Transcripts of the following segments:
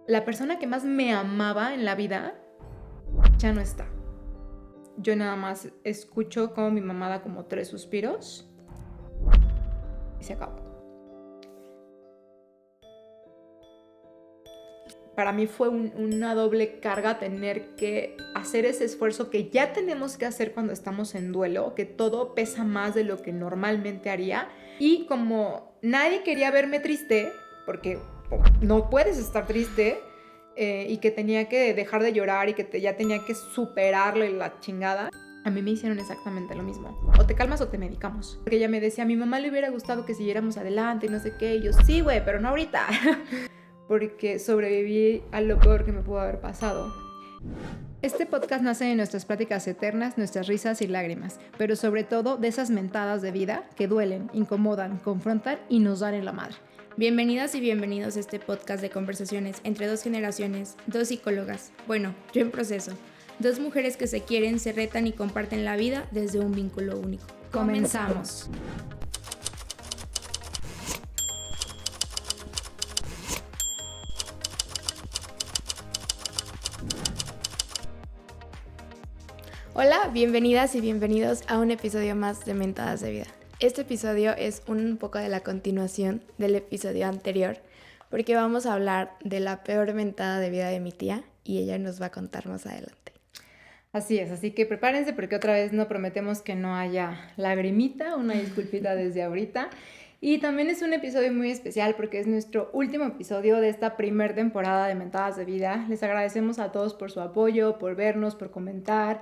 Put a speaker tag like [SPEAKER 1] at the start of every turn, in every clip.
[SPEAKER 1] La persona que más me amaba en la vida ya no está. Yo nada más escucho como mi mamá da como 3 suspiros y se acabó. Para mí fue una doble carga tener que hacer ese esfuerzo que ya tenemos que hacer cuando estamos en duelo, que todo pesa más de lo que normalmente haría. Y como nadie quería verme triste, porque no puedes estar triste, y que tenía que dejar de llorar y que ya tenía que superarlo y la chingada, a mí me hicieron exactamente lo mismo. O te calmas o te medicamos. Porque ella me decía, a mi mamá le hubiera gustado que siguiéramos adelante y no sé qué. Y yo, sí, güey, pero no ahorita. Porque sobreviví a lo peor que me pudo haber pasado. Este podcast nace de nuestras pláticas eternas, nuestras risas y lágrimas, pero sobre todo de esas mentadas de vida que duelen, incomodan, confrontan y nos dan en la madre.
[SPEAKER 2] Bienvenidas y bienvenidos a este podcast de conversaciones entre dos generaciones, dos psicólogas, bueno, yo en proceso, dos mujeres que se quieren, se retan y comparten la vida desde un vínculo único. Comenzamos. Hola, bienvenidas y bienvenidos a un episodio más de Mentadas de Vida. Este episodio es un poco de la continuación del episodio anterior, porque vamos a hablar de la peor mentada de vida de mi tía y ella nos va a contar más adelante.
[SPEAKER 1] Así es, así que prepárense porque otra vez no prometemos que no haya lagrimita, una disculpita desde ahorita. Y también es un episodio muy especial porque es nuestro último episodio de esta primer temporada de Mentadas de Vida. Les agradecemos a todos por su apoyo, por vernos, por comentar,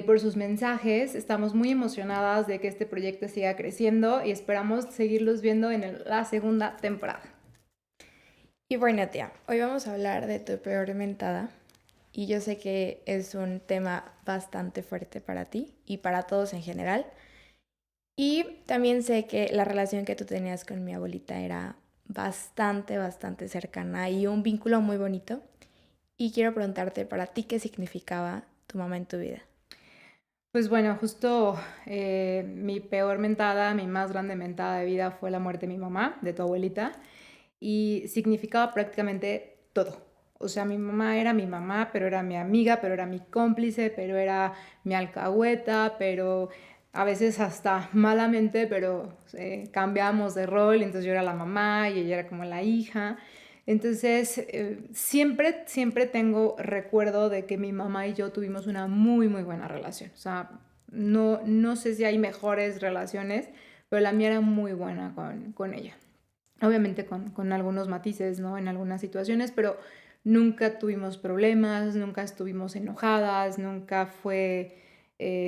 [SPEAKER 1] por sus mensajes. Estamos muy emocionadas de que este proyecto siga creciendo y esperamos seguirlos viendo en la segunda temporada.
[SPEAKER 2] Y bueno, tía, hoy vamos a hablar de tu peor mentada. Y yo sé que es un tema bastante fuerte para ti y para todos en general. Y también sé que la relación que tú tenías con mi abuelita era bastante cercana y un vínculo muy bonito. Y quiero preguntarte para ti qué significaba tu mamá en tu vida.
[SPEAKER 1] Pues bueno, justo mi peor mentada, mi más grande mentada de vida fue la muerte de mi mamá, de tu abuelita, y significaba prácticamente todo. O sea, mi mamá era mi mamá, pero era mi amiga, pero era mi cómplice, pero era mi alcahueta, pero a veces hasta malamente, pero cambiamos de rol, entonces yo era la mamá y ella era como la hija. Entonces, siempre tengo recuerdo de que mi mamá y yo tuvimos una muy buena relación. O sea, no sé si hay mejores relaciones, pero la mía era muy buena con ella. Obviamente con algunos matices, ¿no? En algunas situaciones, pero nunca tuvimos problemas, nunca estuvimos enojadas, nunca fue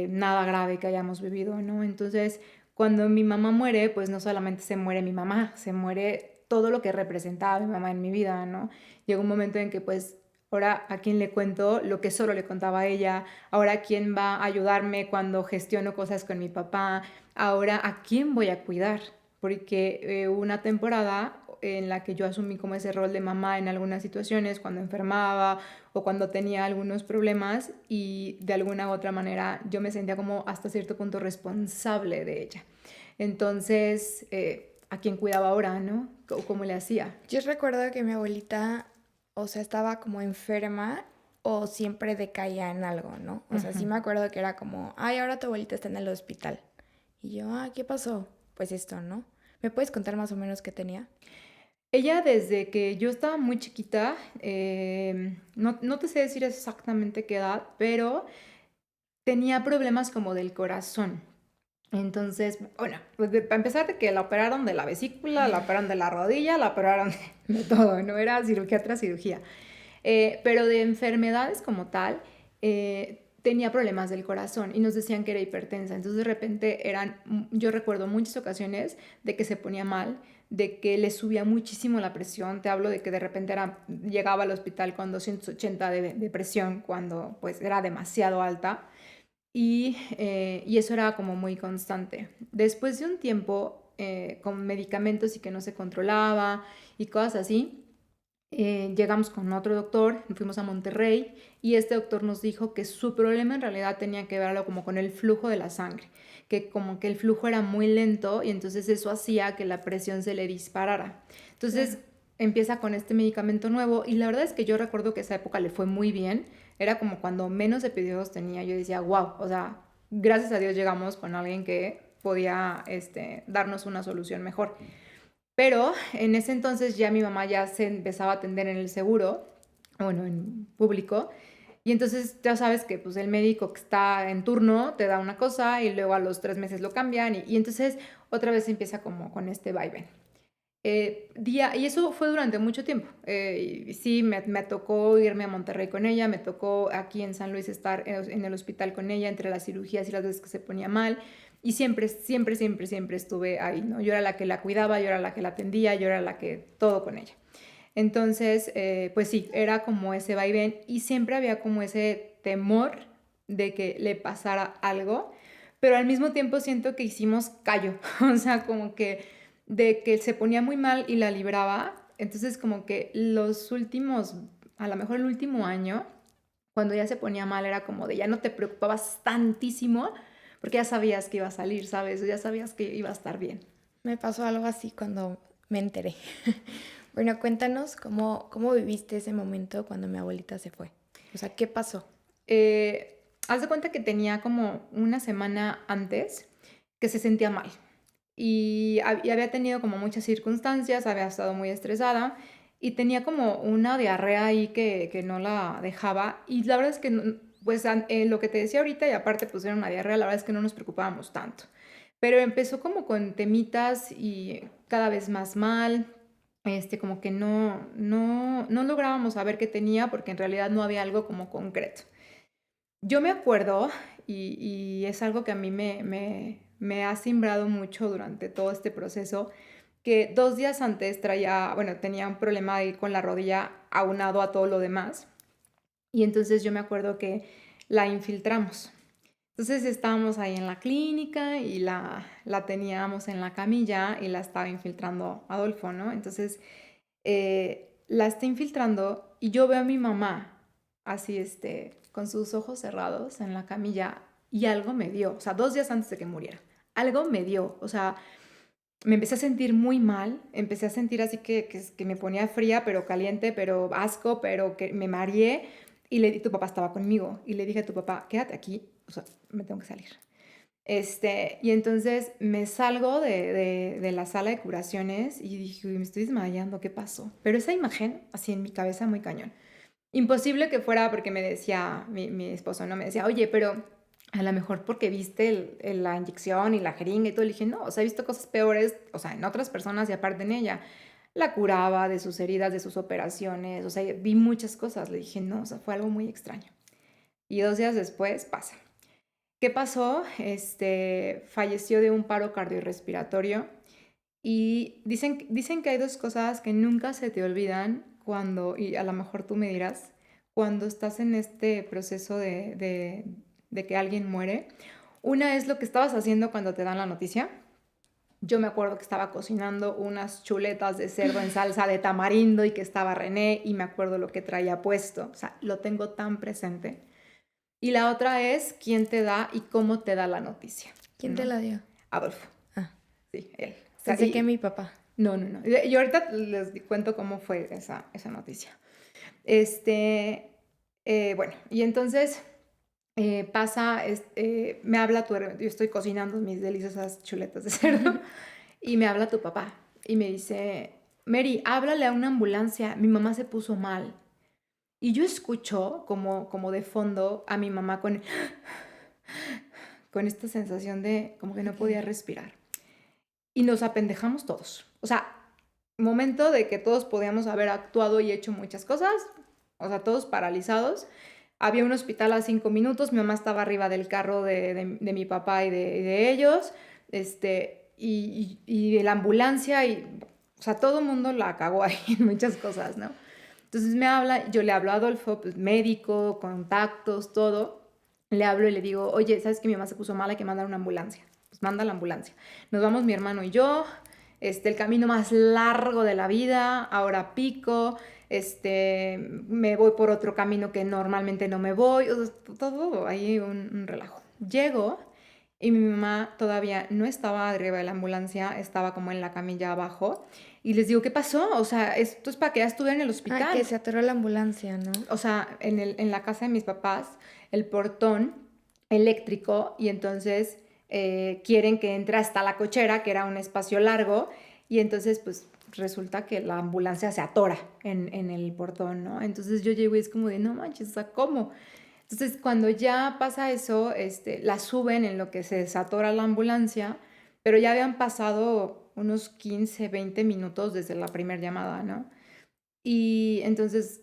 [SPEAKER 1] nada grave que hayamos vivido, ¿no? Entonces, cuando mi mamá muere, pues no solamente se muere mi mamá, se muere todo lo que representaba mi mamá en mi vida, ¿no? Llegó un momento en que pues ahora a quién le cuento lo que solo le contaba a ella, ahora quién va a ayudarme cuando gestiono cosas con mi papá, ahora a quién voy a cuidar, porque hubo una temporada en la que yo asumí como ese rol de mamá en algunas situaciones, cuando enfermaba o cuando tenía algunos problemas y de alguna u otra manera yo me sentía como hasta cierto punto responsable de ella. Entonces, ¿a quién cuidaba ahora, no? ¿Cómo le hacía?
[SPEAKER 2] Yo recuerdo que mi abuelita, o sea, estaba como enferma o siempre decaía en algo, ¿no? O sea, sí me acuerdo que era como, ay, ahora tu abuelita está en el hospital. Y yo, ah, ¿qué pasó? Pues esto, ¿no? ¿Me puedes contar más o menos qué tenía?
[SPEAKER 1] Ella desde que yo estaba muy chiquita, no te sé decir exactamente qué edad, pero tenía problemas como del corazón. Entonces, bueno, pues para empezar de que la operaron de la vesícula, la operaron de la rodilla, la operaron de todo, no era cirugía tras cirugía. Pero de enfermedades como tal, tenía problemas del corazón y nos decían que era hipertensa. Entonces de repente yo recuerdo muchas ocasiones de que se ponía mal, de que le subía muchísimo la presión. Te hablo de que de repente llegaba al hospital con 280 de presión cuando pues era demasiado alta. Y eso era como muy constante. Después de un tiempo con medicamentos y que no se controlaba y cosas así, llegamos con otro doctor, fuimos a Monterrey y este doctor nos dijo que su problema en realidad tenía que ver algo como con el flujo de la sangre, que como que el flujo era muy lento y entonces eso hacía que la presión se le disparara. Entonces,
[SPEAKER 2] Claro.
[SPEAKER 1] empieza con este medicamento nuevo y la verdad es que yo recuerdo que esa época le fue muy bien. Era como cuando menos episodios tenía. Yo decía, wow, o sea, gracias a Dios llegamos con alguien que podía darnos una solución mejor. Pero en ese entonces ya mi mamá ya se empezaba a atender en el seguro, bueno, en público. Y entonces ya sabes que pues el médico que está en turno te da una cosa y luego a los 3 meses lo cambian y entonces otra vez empieza como con este vaivén. Y eso fue durante mucho tiempo. Sí, me tocó irme a Monterrey con ella, me tocó aquí en San Luis estar en el hospital con ella entre las cirugías y las veces que se ponía mal. Y siempre, siempre, siempre, siempre estuve ahí, ¿no? Yo era la que la cuidaba, yo era la que la atendía, yo era la que todo con ella. Entonces, pues sí, era como ese vaivén y siempre había como ese temor de que le pasara algo, pero al mismo tiempo siento que hicimos callo, o sea, como que de que se ponía muy mal y la libraba, entonces como que los últimos, a lo mejor el último año, cuando ya se ponía mal era como de ya no te preocupabas tantísimo porque ya sabías que iba a salir, ¿sabes? Ya sabías que iba a estar bien.
[SPEAKER 2] Me pasó algo así cuando me enteré. Bueno, cuéntanos cómo viviste ese momento cuando mi abuelita se fue. O sea, ¿qué pasó?
[SPEAKER 1] Haz de cuenta que tenía como una semana antes que se sentía mal y había tenido como muchas circunstancias, había estado muy estresada y tenía como una diarrea ahí que no la dejaba y la verdad es que pues lo que te decía ahorita y aparte pues era una diarrea, la verdad es que no nos preocupábamos tanto, pero empezó como con temitas y cada vez más mal, como que no lográbamos saber qué tenía porque en realidad no había algo como concreto. Yo me acuerdo, y es algo que a mí me ha simbrado mucho durante todo este proceso, que 2 días antes bueno, tenía un problema ahí con la rodilla aunado a todo lo demás, y entonces yo me acuerdo que la infiltramos. Entonces estábamos ahí en la clínica y la teníamos en la camilla y la estaba infiltrando Adolfo, ¿no? Entonces la está infiltrando y yo veo a mi mamá así, con sus ojos cerrados en la camilla y algo me dio, o sea, 2 días antes de que muriera, algo me dio, o sea, me empecé a sentir muy mal, empecé a sentir así que me ponía fría, pero caliente, pero asco, pero que me mareé y tu papá estaba conmigo y le dije a tu papá, quédate aquí, o sea, me tengo que salir. Y entonces me salgo de la sala de curaciones y dije, "Uy, me estoy desmayando, ¿qué pasó?". Pero esa imagen, así en mi cabeza, muy cañón. Imposible que fuera porque me decía, mi esposo, ¿no? Me decía, oye, pero a lo mejor porque viste la inyección y la jeringa y todo. Le dije, no, o sea, he visto cosas peores, o sea, en otras personas y aparte en ella. La curaba de sus heridas, de sus operaciones, o sea, vi muchas cosas. Le dije, no, o sea, fue algo muy extraño. Y 2 días después pasa. ¿Qué pasó? Falleció de un paro cardiorrespiratorio y dicen que hay dos cosas que nunca se te olvidan cuando, y a lo mejor tú me dirás, cuando estás en este proceso de que alguien muere. Una es lo que estabas haciendo cuando te dan la noticia. Yo me acuerdo que estaba cocinando unas chuletas de cerdo en salsa de tamarindo y que estaba René y me acuerdo lo que traía puesto. O sea, lo tengo tan presente. Y la otra es quién te da y cómo te da la noticia,
[SPEAKER 2] ¿Quién te
[SPEAKER 1] ¿no?
[SPEAKER 2] la dio?
[SPEAKER 1] Adolfo,
[SPEAKER 2] Ah,
[SPEAKER 1] sí, él. O sea,
[SPEAKER 2] pensé que mi papá.
[SPEAKER 1] no, no, no. Yo ahorita les cuento cómo fue esa noticia. Bueno, y entonces me habla yo estoy cocinando mis deliciosas chuletas de cerdo y me habla tu papá y me dice, Mary, háblale a una ambulancia, mi mamá se puso mal. Y yo escucho como de fondo a mi mamá con esta sensación de como que no podía
[SPEAKER 2] Ok.
[SPEAKER 1] respirar. Y nos apendejamos todos. O sea, momento de que todos podíamos haber actuado y hecho muchas cosas, o sea, todos paralizados. Había un hospital a 5 minutos, mi mamá estaba arriba del carro de mi papá y de ellos, y la ambulancia, o sea, todo el mundo la cagó ahí en muchas cosas, ¿no? Entonces me habla, yo le hablo a Adolfo, pues médico, contactos, todo. Le hablo y le digo, oye, ¿sabes que mi mamá se puso mala? Hay que mandar una ambulancia. Pues manda la ambulancia. Nos vamos mi hermano y yo, el camino más largo de la vida, ahora pico, me voy por otro camino que normalmente no me voy, o sea, todo ahí un relajo. Llego y mi mamá todavía no estaba arriba de la ambulancia, estaba como en la camilla abajo. Y les digo, ¿qué pasó? O sea, esto es para que ya estuve en el
[SPEAKER 2] Ah, que
[SPEAKER 1] hospital.
[SPEAKER 2] se atoró la ambulancia, ¿no?
[SPEAKER 1] O sea, en la casa de mis papás, el portón eléctrico, y entonces quieren que entre hasta la cochera, que era un espacio largo, y entonces pues resulta que la ambulancia se atora en el portón, ¿no? Entonces yo llego y es como de, no manches, o sea, ¿cómo? Entonces cuando ya pasa eso, la suben en lo que se desatora la ambulancia, pero ya habían pasado unos 15, 20 minutos desde la primera llamada, ¿no? Y entonces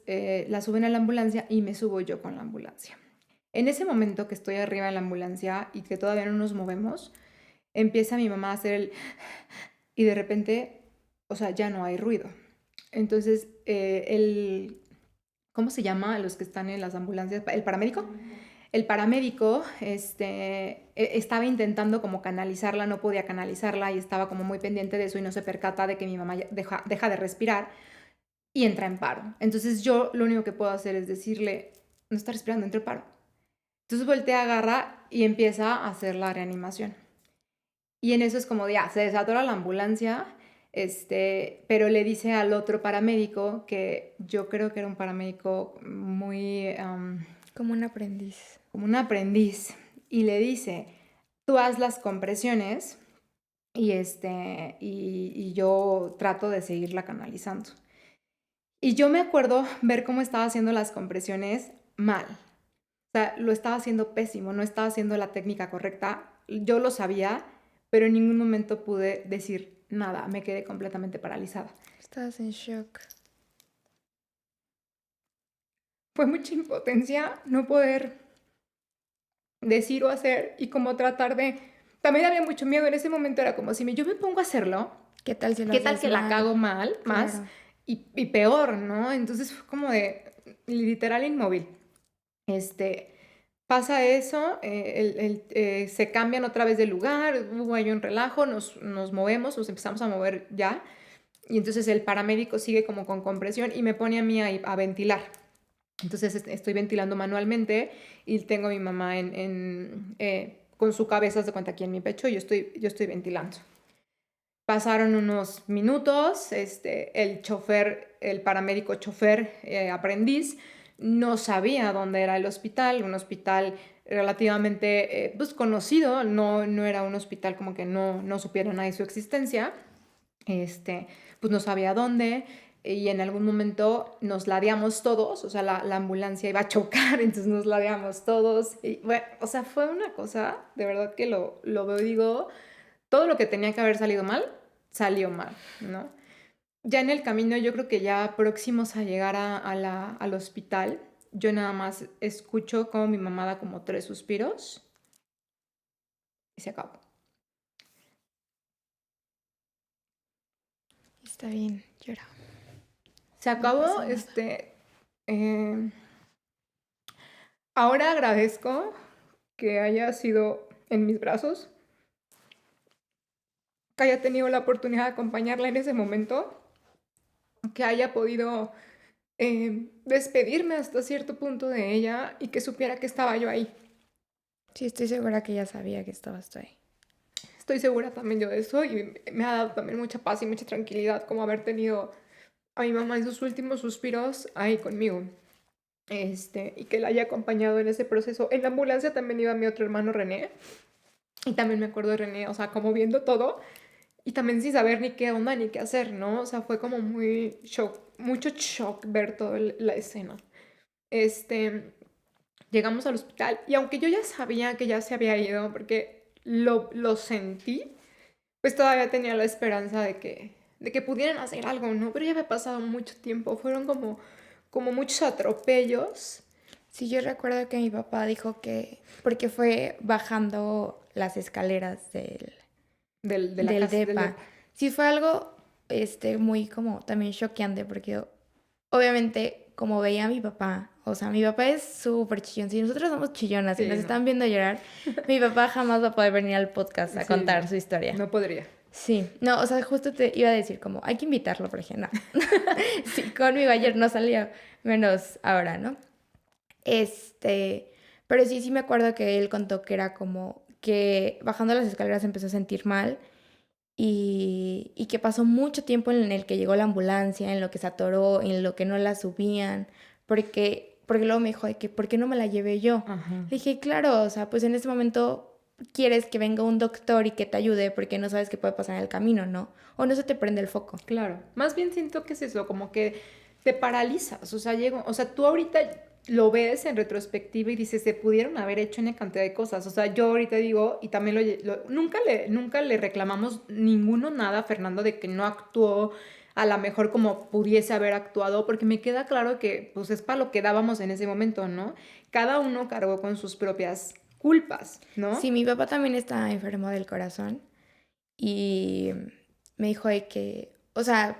[SPEAKER 1] la suben a la ambulancia y me subo yo con la ambulancia. En ese momento que estoy arriba en la ambulancia y que todavía no nos movemos, empieza mi mamá a hacer el... Y de repente, o sea, ya no hay ruido. Entonces, ¿cómo se llama a los que están en las ambulancias? ¿El paramédico? El paramédico estaba intentando como canalizarla, no podía canalizarla y estaba como muy pendiente de eso y no se percata de que mi mamá deja de respirar y entra en paro. Entonces yo lo único que puedo hacer es decirle, no está respirando, entra en paro. Entonces voltea, agarra y empieza a hacer la reanimación. Y en eso es como, ya, se desatora la ambulancia, pero le dice al otro paramédico, que yo creo que era un paramédico muy...
[SPEAKER 2] Como un aprendiz.
[SPEAKER 1] como un aprendiz, y le dice, tú haz las compresiones y yo trato de seguirla canalizando. Y yo me acuerdo ver cómo estaba haciendo las compresiones mal. O sea, lo estaba haciendo pésimo, no estaba haciendo la técnica correcta. Yo lo sabía, pero en ningún momento pude decir nada. Me quedé completamente paralizada.
[SPEAKER 2] Estabas en shock.
[SPEAKER 1] Fue mucha impotencia no poder decir o hacer y como tratar de... También había mucho miedo en ese momento, era como si yo me pongo a hacerlo,
[SPEAKER 2] ¿Qué tal si lo
[SPEAKER 1] ¿qué tal
[SPEAKER 2] haces
[SPEAKER 1] que la
[SPEAKER 2] mal?
[SPEAKER 1] cago mal, más
[SPEAKER 2] Claro.
[SPEAKER 1] y peor, ¿no? Entonces fue como de literal inmóvil. Pasa eso, se cambian otra vez de lugar, hubo ahí un relajo, nos movemos, nos empezamos a mover ya, y entonces el paramédico sigue como con compresión y me pone a mí a ventilar. Entonces estoy ventilando manualmente y tengo a mi mamá con su cabeza de cuenta aquí en mi pecho y yo estoy ventilando. Pasaron unos minutos, el paramédico chofer aprendiz no sabía dónde era el hospital, un hospital relativamente pues, conocido, no era un hospital como que no supiera nadie de su existencia, pues no sabía dónde, y en algún momento nos ladeamos todos, o sea, la ambulancia iba a chocar, entonces nos ladeamos todos, y bueno, o sea, fue una cosa, de verdad que lo veo y digo, todo lo que tenía que haber salido mal, salió mal, ¿no? Ya en el camino, yo creo que ya próximos a llegar al hospital, yo nada más escucho como mi mamá da como 3 suspiros y se acabó.
[SPEAKER 2] Está bien, llora.
[SPEAKER 1] Se
[SPEAKER 2] No
[SPEAKER 1] acabó,
[SPEAKER 2] pasa nada.
[SPEAKER 1] ahora agradezco que haya sido en mis brazos, que haya tenido la oportunidad de acompañarla en ese momento, que haya podido despedirme hasta cierto punto de ella y que supiera que estaba yo ahí.
[SPEAKER 2] Sí, estoy segura que ya sabía que estabas tú ahí.
[SPEAKER 1] Estoy segura también yo de eso y me ha dado también mucha paz y mucha tranquilidad como haber tenido a mi mamá en sus últimos suspiros ahí conmigo. Y que la haya acompañado en ese proceso. En la ambulancia también iba mi otro hermano René y también me acuerdo de René, o sea, como viendo todo y también sin saber ni qué onda ni qué hacer, ¿no? O sea, fue como muy shock, mucho shock ver toda la escena. Llegamos al hospital y aunque yo ya sabía que ya se había ido porque lo sentí, pues todavía tenía la esperanza de que pudieran hacer algo, ¿no? Pero ya había pasado mucho tiempo, fueron como muchos atropellos.
[SPEAKER 2] Sí, yo recuerdo que mi papá dijo que, porque fue bajando las escaleras
[SPEAKER 1] De la
[SPEAKER 2] del
[SPEAKER 1] casa, del
[SPEAKER 2] DEPA.
[SPEAKER 1] depa.
[SPEAKER 2] Sí, fue algo muy como también choqueante porque obviamente como veía a mi papá, o sea, mi papá es súper chillón. Si nosotros somos chillonas y
[SPEAKER 1] Sí,
[SPEAKER 2] nos
[SPEAKER 1] no.
[SPEAKER 2] están viendo llorar, mi papá jamás va a poder venir al podcast a
[SPEAKER 1] Sí,
[SPEAKER 2] contar
[SPEAKER 1] no.
[SPEAKER 2] su historia.
[SPEAKER 1] No podría.
[SPEAKER 2] Sí, no, o sea, justo te iba a decir como, hay que invitarlo, pero dije, no. Sí, conmigo ayer no salió, menos ahora, ¿no? Pero sí me acuerdo que él contó que era como que bajando las escaleras se empezó a sentir mal y que pasó mucho tiempo en el que llegó la ambulancia, en lo que se atoró, en lo que no la subían, porque luego me dijo de que, ¿por qué no me la llevé yo?
[SPEAKER 1] Ajá.
[SPEAKER 2] Le dije, claro, o sea, pues en este momento quieres que venga un doctor y que te ayude porque no sabes qué puede pasar en el camino, ¿no? O no se te prende el foco.
[SPEAKER 1] Claro, más bien siento que es eso, como que te paralizas, o sea, o sea, tú ahorita lo ves en retrospectiva y dices, se pudieron haber hecho una cantidad de cosas, o sea, yo ahorita digo, y también nunca le reclamamos ninguno nada a Fernando de que no actuó a lo mejor como pudiese haber actuado, porque me queda claro que pues es para lo que dábamos en ese momento, ¿no? Cada uno cargó con sus propias culpas, ¿no?
[SPEAKER 2] Sí, mi papá también está enfermo del corazón y me dijo de que, o sea,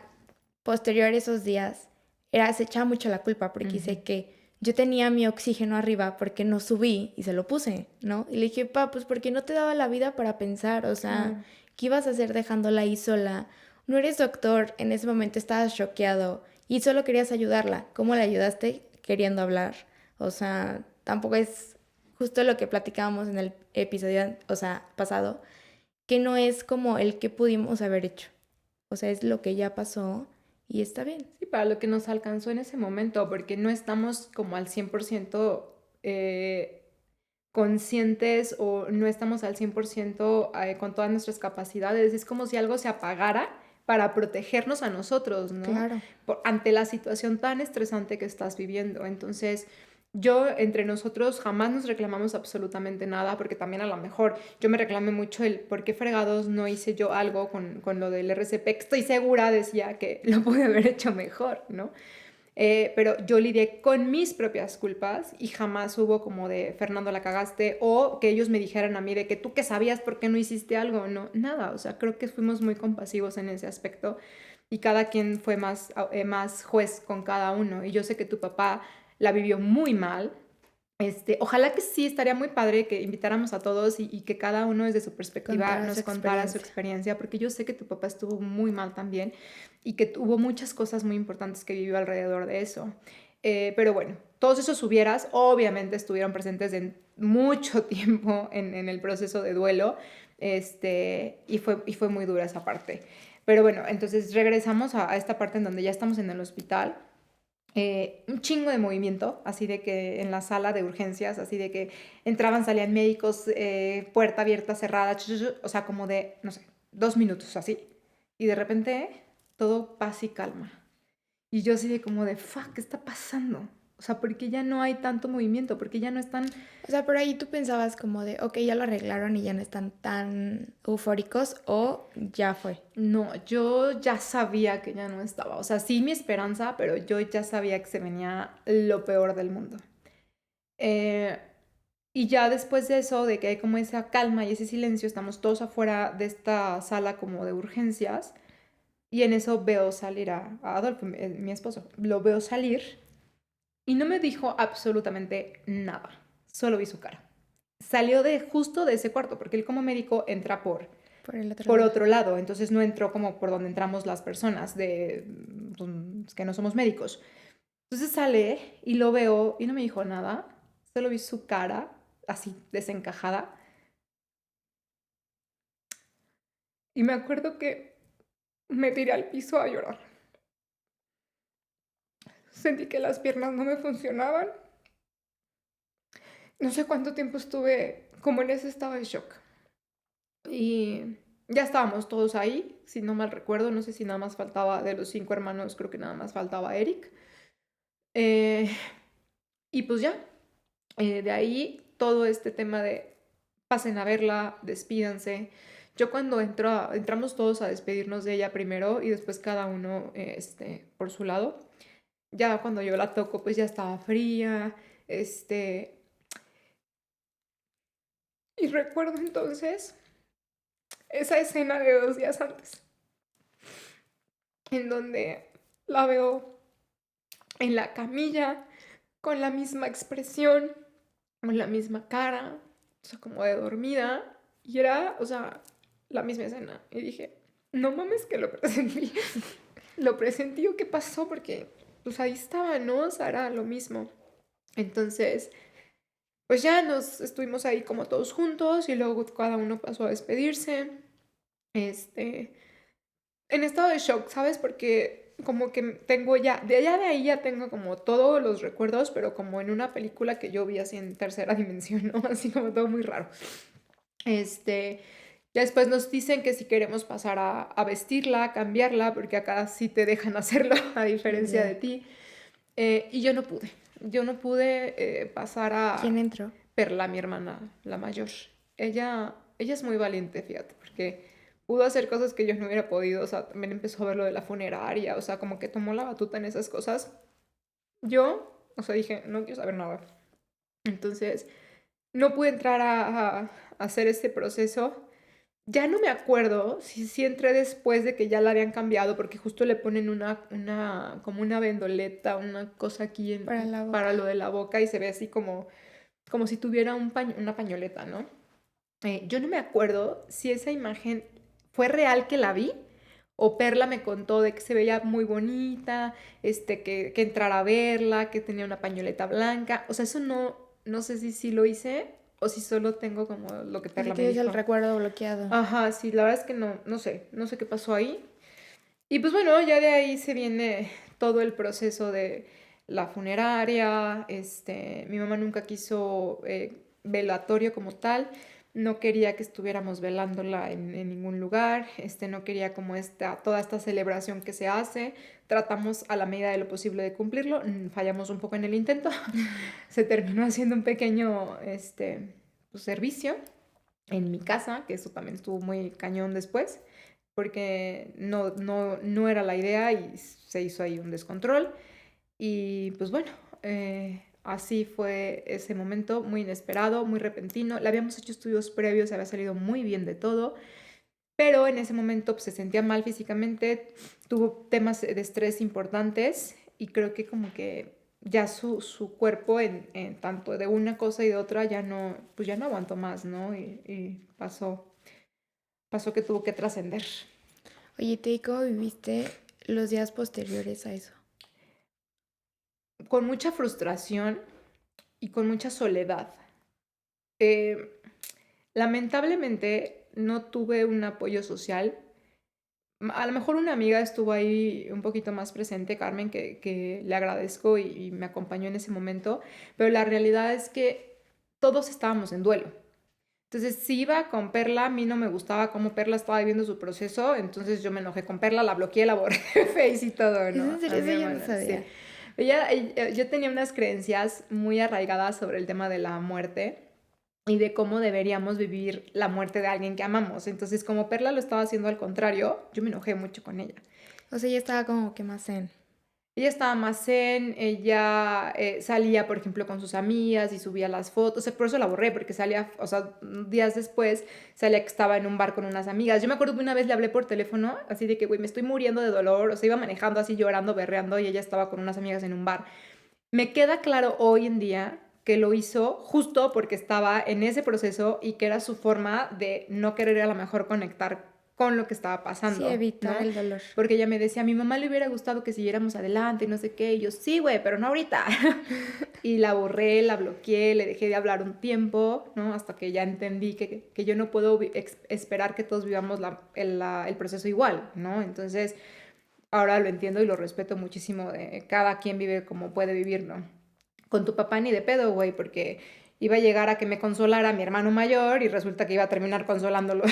[SPEAKER 2] posterior a esos días, se echaba mucho la culpa porque
[SPEAKER 1] Ujú.
[SPEAKER 2] dice que yo tenía mi oxígeno arriba porque no subí y se lo puse, ¿no? Y le dije, pa, pues porque no te daba la vida para pensar, o sea,
[SPEAKER 1] Claro.
[SPEAKER 2] ¿qué ibas a hacer dejándola ahí sola? No eres doctor, en ese momento estabas choqueado y solo querías ayudarla. ¿Cómo la ayudaste? Queriendo hablar. O sea, tampoco es justo lo que platicábamos en el episodio, o sea, pasado, que no es como el que pudimos haber hecho. O sea, es lo que ya pasó y está bien.
[SPEAKER 1] Sí, para lo que nos alcanzó en ese momento, porque no estamos como al 100% conscientes o no estamos al 100% con todas nuestras capacidades. Es como si algo se apagara para protegernos a nosotros, ¿no?
[SPEAKER 2] Claro.
[SPEAKER 1] Ante la situación tan estresante que estás viviendo. Entonces, yo entre nosotros jamás nos reclamamos absolutamente nada, porque también a lo mejor yo me reclamé mucho el por qué fregados no hice yo algo con lo del RCP, que estoy segura, decía que lo pude haber hecho mejor, ¿no? Pero yo lidié con mis propias culpas y jamás hubo como de Fernando la cagaste o que ellos me dijeran a mí de que tú que sabías por qué no hiciste algo, no, nada, o sea, creo que fuimos muy compasivos en ese aspecto y cada quien fue más juez con cada uno y yo sé que tu papá la vivió muy mal. Ojalá que sí, estaría muy padre que invitáramos a todos y que cada uno desde su perspectiva
[SPEAKER 2] Contar su
[SPEAKER 1] nos contara su
[SPEAKER 2] experiencia.
[SPEAKER 1] experiencia, porque yo sé que tu papá estuvo muy mal también y que hubo muchas cosas muy importantes que vivió alrededor de eso. Pero bueno, todos esos hubieras obviamente estuvieron presentes en mucho tiempo en el proceso de duelo y fue muy dura esa parte. Pero bueno, entonces regresamos a esta parte en donde ya estamos en el hospital. Un chingo de movimiento, así de que en la sala de urgencias, así de que entraban, salían médicos, puerta abierta, cerrada, o sea, como de, no sé, 2 minutos así. Y de repente todo paz y calma. Y yo así de como de, fuck, ¿qué está pasando? O sea, ¿por qué ya no hay tanto movimiento? ¿Por qué ya no están?
[SPEAKER 2] O sea, por ahí tú pensabas como de, ok, ya lo arreglaron y ya no están tan eufóricos o ya fue.
[SPEAKER 1] No, yo ya sabía que ya no estaba. O sea, sí mi esperanza, pero yo ya sabía que se venía lo peor del mundo. Eh, y ya después de eso, de que hay como esa calma y ese silencio, estamos todos afuera de esta sala como de urgencias. Y en eso veo salir a Adolfo, mi esposo. Lo veo salir y no me dijo absolutamente nada. Solo vi su cara. Salió de justo de ese cuarto, porque él como médico entra
[SPEAKER 2] Por el otro
[SPEAKER 1] por
[SPEAKER 2] lado.
[SPEAKER 1] otro lado. Entonces no entró como por donde entramos las personas que no somos médicos. Entonces sale y lo veo y no me dijo nada. Solo vi su cara así desencajada. Y me acuerdo que me tiré al piso a llorar. Sentí que las piernas no me funcionaban. No sé cuánto tiempo estuve como en ese estado de shock. Y ya estábamos todos ahí, si no mal recuerdo. No sé si nada más faltaba de los 5 hermanos, creo que nada más faltaba Eric. Eh, y pues ya, de ahí todo este tema de pasen a verla, despídanse. Yo cuando entramos todos a despedirnos de ella primero y después cada uno por su lado. Ya cuando yo la toco, pues ya estaba fría. Y recuerdo entonces esa escena de 2 días antes, en donde la veo en la camilla, con la misma expresión, con la misma cara, o sea, como de dormida. Y era, o sea, la misma escena. Y dije, no mames que lo presentí. Lo presentí o qué pasó, porque pues ahí estaba, ¿no? O sea, era lo mismo. Entonces, pues ya nos estuvimos ahí como todos juntos y luego cada uno pasó a despedirse. Este, en estado de shock, ¿sabes? Porque como que tengo ya, de allá de ahí ya tengo como todos los recuerdos, pero como en una película que yo vi así en tercera dimensión, ¿no? Así como todo muy raro. Este, ya después nos dicen que si queremos pasar a vestirla, a cambiarla, porque acá sí te dejan hacerlo, a diferencia de
[SPEAKER 2] Ya.
[SPEAKER 1] ti. Y yo no pude pasar
[SPEAKER 2] ¿Quién
[SPEAKER 1] a
[SPEAKER 2] entró?
[SPEAKER 1] Perla, mi hermana, la mayor. Ella es muy valiente, fíjate, porque pudo hacer cosas que yo no hubiera podido, o sea, también empezó a ver lo de la funeraria, o sea, como que tomó la batuta en esas cosas. Yo, o sea, dije, no quiero saber nada. Entonces, no pude entrar a hacer este proceso. Ya no me acuerdo si entré después de que ya la habían cambiado, porque justo le ponen como una vendoleta, una cosa aquí
[SPEAKER 2] Para la
[SPEAKER 1] para
[SPEAKER 2] boca.
[SPEAKER 1] lo de la boca y se ve así como si tuviera una pañoleta, ¿no? Yo no me acuerdo si esa imagen fue real que la vi o Perla me contó de que se veía muy bonita, que entrara a verla, que tenía una pañoleta blanca. O sea, eso no sé si sí lo hice o si solo tengo como lo que
[SPEAKER 2] O sea,
[SPEAKER 1] Perla me
[SPEAKER 2] tienes el
[SPEAKER 1] dijo.
[SPEAKER 2] recuerdo bloqueado.
[SPEAKER 1] Ajá, sí, la verdad es que no sé qué pasó ahí. Y pues bueno, ya de ahí se viene todo el proceso de la funeraria. Mi mamá nunca quiso velatorio como tal, no quería que estuviéramos velándola en ningún lugar, no quería como toda esta celebración que se hace. Tratamos a la medida de lo posible de cumplirlo, fallamos un poco en el intento, se terminó haciendo un pequeño pues, servicio en mi casa, que eso también estuvo muy cañón después, porque no era la idea y se hizo ahí un descontrol. Y pues bueno, así fue ese momento, muy inesperado, muy repentino. Le habíamos hecho estudios previos, había salido muy bien de todo, pero en ese momento pues, se sentía mal físicamente, tuvo temas de estrés importantes y creo que como que ya su cuerpo en tanto de una cosa y de otra pues ya no aguantó más, ¿no? Y pasó que tuvo que trascender.
[SPEAKER 2] Oye, ¿y cómo viviste los días posteriores a eso?
[SPEAKER 1] Con mucha frustración y con mucha soledad. Eh, Lamentablemente no tuve un apoyo social. A lo mejor una amiga estuvo ahí un poquito más presente, Carmen, que le agradezco y me acompañó en ese momento, pero la realidad es que todos estábamos en duelo. Entonces, si iba con Perla, a mí no me gustaba cómo Perla estaba viviendo su proceso, entonces yo me enojé con Perla, la bloqueé, la borré de Face y todo,
[SPEAKER 2] ¿Es
[SPEAKER 1] ¿no?
[SPEAKER 2] en serio?
[SPEAKER 1] A mi
[SPEAKER 2] Eso yo no
[SPEAKER 1] hermana, sí.
[SPEAKER 2] sabía.
[SPEAKER 1] Yo tenía unas creencias muy arraigadas sobre el tema de la muerte y de cómo deberíamos vivir la muerte de alguien que amamos. Entonces, como Perla lo estaba haciendo al contrario, yo me enojé mucho con ella.
[SPEAKER 2] O sea, ya estaba como que más zen.
[SPEAKER 1] Ella estaba más zen, ella salía, por ejemplo, con sus amigas y subía las fotos, o sea, por eso la borré, porque salía, o sea, días después salía que estaba en un bar con unas amigas. Yo me acuerdo que una vez le hablé por teléfono, así de que, güey, me estoy muriendo de dolor, o sea, iba manejando así llorando, berreando, y ella estaba con unas amigas en un bar. Me queda claro hoy en día que lo hizo justo porque estaba en ese proceso y que era su forma de no querer a lo mejor conectar con lo que estaba
[SPEAKER 2] Sí,
[SPEAKER 1] pasando,
[SPEAKER 2] evitar
[SPEAKER 1] ¿no?
[SPEAKER 2] el dolor.
[SPEAKER 1] Porque ella me decía, a mi mamá le hubiera gustado que siguiéramos adelante y no sé qué, y yo, sí, güey, pero no ahorita. Y la borré, la bloqueé, le dejé de hablar un tiempo, ¿no? Hasta que ya entendí que yo no puedo esperar que todos vivamos el proceso igual, ¿no? Entonces, ahora lo entiendo y lo respeto muchísimo. Cada quien vive como puede vivir, ¿no? Con tu papá ni de pedo, güey, porque iba a llegar a que me consolara mi hermano mayor y resulta que iba a terminar consolándolo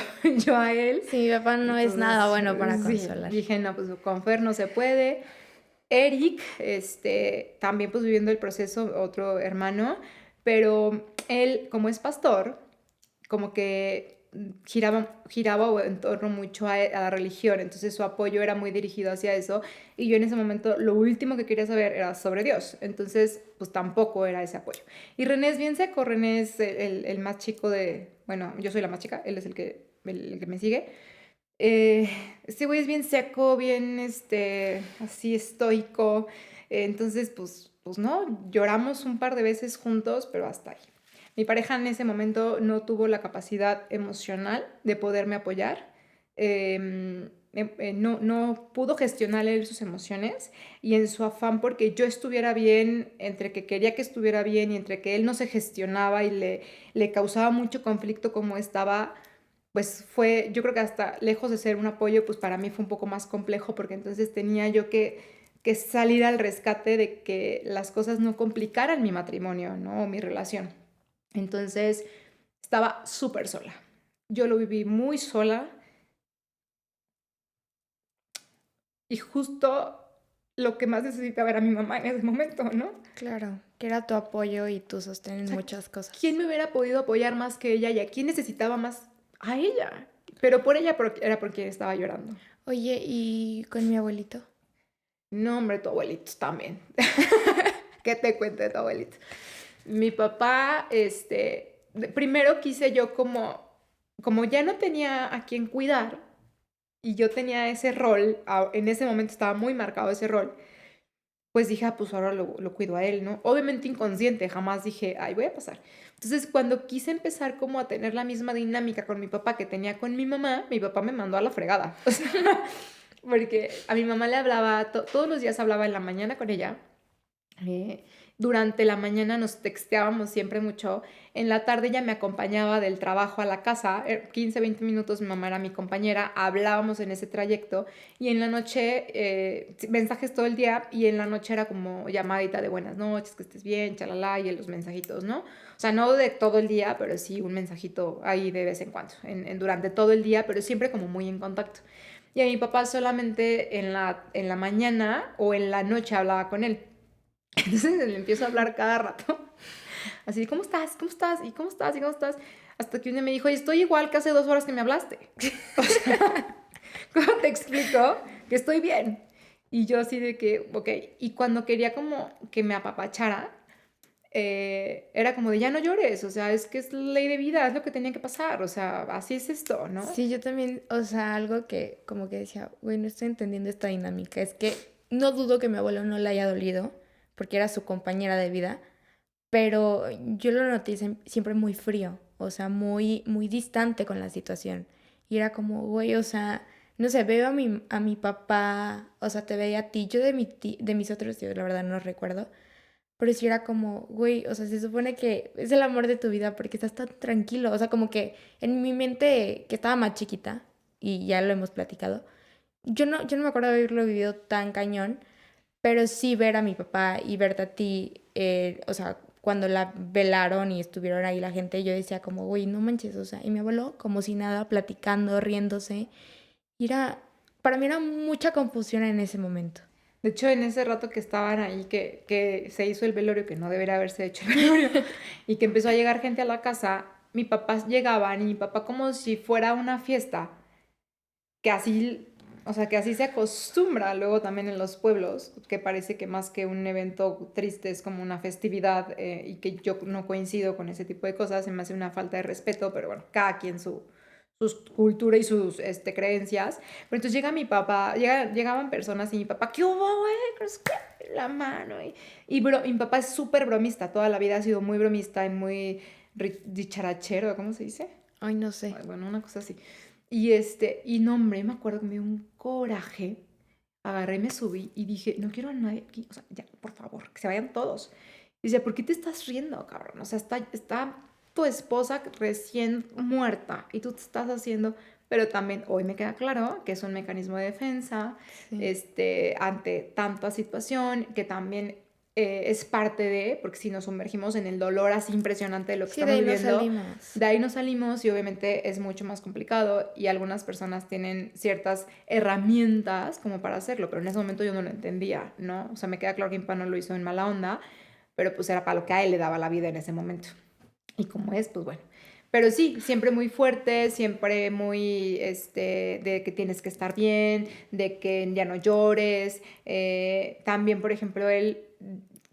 [SPEAKER 1] yo a él.
[SPEAKER 2] Sí, mi papá no es nada
[SPEAKER 1] Entonces,
[SPEAKER 2] bueno para
[SPEAKER 1] sí,
[SPEAKER 2] consolar.
[SPEAKER 1] dije, no, pues con Fer no se puede. Eric, también pues viviendo el proceso, otro hermano, pero él, como es pastor, como que giraba en torno mucho a la religión, entonces su apoyo era muy dirigido hacia eso, y yo en ese momento lo último que quería saber era sobre Dios, entonces pues tampoco era ese apoyo. Y René es bien seco, René es el más chico bueno, yo soy la más chica, él es el que me sigue. Eh, este güey es bien seco, bien, así estoico. Entonces, pues no, lloramos un par de veces juntos, pero hasta ahí. Mi pareja en ese momento no tuvo la capacidad emocional de poderme apoyar. no pudo gestionar él sus emociones y en su afán porque yo estuviera bien, entre que quería que estuviera bien y entre que él no se gestionaba y le causaba mucho conflicto como estaba, pues fue, yo creo que hasta lejos de ser un apoyo, pues para mí fue un poco más complejo porque entonces tenía yo que salir al rescate de que las cosas no complicaran mi matrimonio, ¿no? O mi relación. Entonces estaba súper sola. Yo lo viví muy sola y justo lo que más necesitaba era mi mamá en ese momento, ¿no? O
[SPEAKER 2] Claro, que era tu apoyo y tu sostén en
[SPEAKER 1] sea,
[SPEAKER 2] muchas
[SPEAKER 1] ¿quién
[SPEAKER 2] cosas.
[SPEAKER 1] me hubiera podido apoyar más que ella y a quién necesitaba más? A ella. Pero por ella era por quien estaba llorando.
[SPEAKER 2] Oye, ¿y con mi abuelito?
[SPEAKER 1] No, hombre, tu abuelito también. ¿Qué te cuente tu abuelito? Mi papá, primero quise yo como ya no tenía a quien cuidar y yo tenía ese rol, en ese momento estaba muy marcado ese rol, pues dije, pues ahora lo cuido a él, ¿no? Obviamente inconsciente, jamás dije, ay, voy a pasar. Entonces, cuando quise empezar como a tener la misma dinámica con mi papá que tenía con mi papá me mandó a la fregada. O sea, porque a mi mamá le hablaba, todos los días hablaba en la mañana con ella. eh, Durante la mañana nos texteábamos siempre mucho. En la tarde ella me acompañaba del trabajo a la casa, 15, 20 minutos mi mamá era mi compañera, hablábamos en ese trayecto y en la noche mensajes todo el día y en la noche era como llamadita de buenas noches, que estés bien, chalala, y los mensajitos, ¿no? O sea, no de todo el día, pero sí un mensajito ahí de vez en cuando, durante todo el día, pero siempre como muy en contacto. Y a mi papá solamente en la mañana o en la noche hablaba con él. Entonces le empiezo a hablar cada rato. Así, ¿cómo estás? ¿Cómo estás? ¿Y cómo estás? ¿Y cómo estás? Hasta que un día me dijo, estoy igual que hace 2 horas que me hablaste. O sea, ¿cómo te explico que estoy bien? Y yo así de que, ok. Y cuando quería como que me apapachara, era como de ya no llores, o sea, es que es ley de vida, es lo que tenía que pasar, o sea, así es esto, ¿no?
[SPEAKER 2] Sí, yo también, o sea, algo que como que decía, güey, no estoy entendiendo esta dinámica. Es que no dudo que mi abuelo no le haya dolido, porque era su compañera de vida, pero yo lo noté siempre muy frío, o sea, muy, muy distante con la situación. Y era como, güey, o sea, no sé, veo a mi papá, o sea, te veía a ti, yo de mis otros tíos, la verdad no recuerdo, pero sí era como, güey, o sea, se supone que es el amor de tu vida porque estás tan tranquilo. O sea, como que en mi mente, que estaba más chiquita, y ya lo hemos platicado, yo no me acuerdo de haberlo vivido tan cañón, pero sí ver a mi papá y verte a ti, o sea, cuando la velaron y estuvieron ahí la gente, yo decía como, güey, no manches, o sea, y mi abuelo como si nada, platicando, riéndose. Y para mí era mucha confusión en ese momento.
[SPEAKER 1] De hecho, en ese rato que estaban ahí, que se hizo el velorio, que no debería haberse hecho el velorio, y que empezó a llegar gente a la casa, mi papá llegaban y mi papá como si fuera una fiesta, que así, o sea, que así se acostumbra luego también en los pueblos, que parece que más que un evento triste es como una festividad y que yo no coincido con ese tipo de cosas, se me hace una falta de respeto, pero bueno, cada quien su cultura y sus creencias. Pero entonces llega mi papá, llegaban personas y mi papá, ¿qué hubo, güey? La mano. Mi papá es súper bromista, toda la vida ha sido muy bromista y muy dicharachero, ¿cómo se dice?
[SPEAKER 2] Ay, no sé.
[SPEAKER 1] Ay, bueno, una cosa así. Y no, hombre, me acuerdo que me dio un coraje. Agarré, me subí y dije, no quiero a nadie aquí, o sea, ya, por favor, que se vayan todos. Y decía, ¿por qué te estás riendo, cabrón? O sea, está tu esposa recién muerta y tú te estás haciendo, pero también hoy me queda claro que es un mecanismo de defensa,
[SPEAKER 2] Sí.
[SPEAKER 1] ante tanta situación, que también es parte de, porque si nos sumergimos en el dolor así impresionante de lo que
[SPEAKER 2] Sí, de
[SPEAKER 1] estamos
[SPEAKER 2] ahí no
[SPEAKER 1] viviendo,
[SPEAKER 2] salimos.
[SPEAKER 1] de ahí nos salimos y obviamente es mucho más complicado y algunas personas tienen ciertas herramientas como para hacerlo, pero en ese momento yo no lo entendía, ¿no? O sea, me queda claro que mi papá no lo hizo en mala onda, pero pues era para lo que a él le daba la vida en ese momento. Y como es, pues bueno. Pero sí, siempre muy fuerte, siempre muy, de que tienes que estar bien, de que ya no llores. También, por ejemplo, él,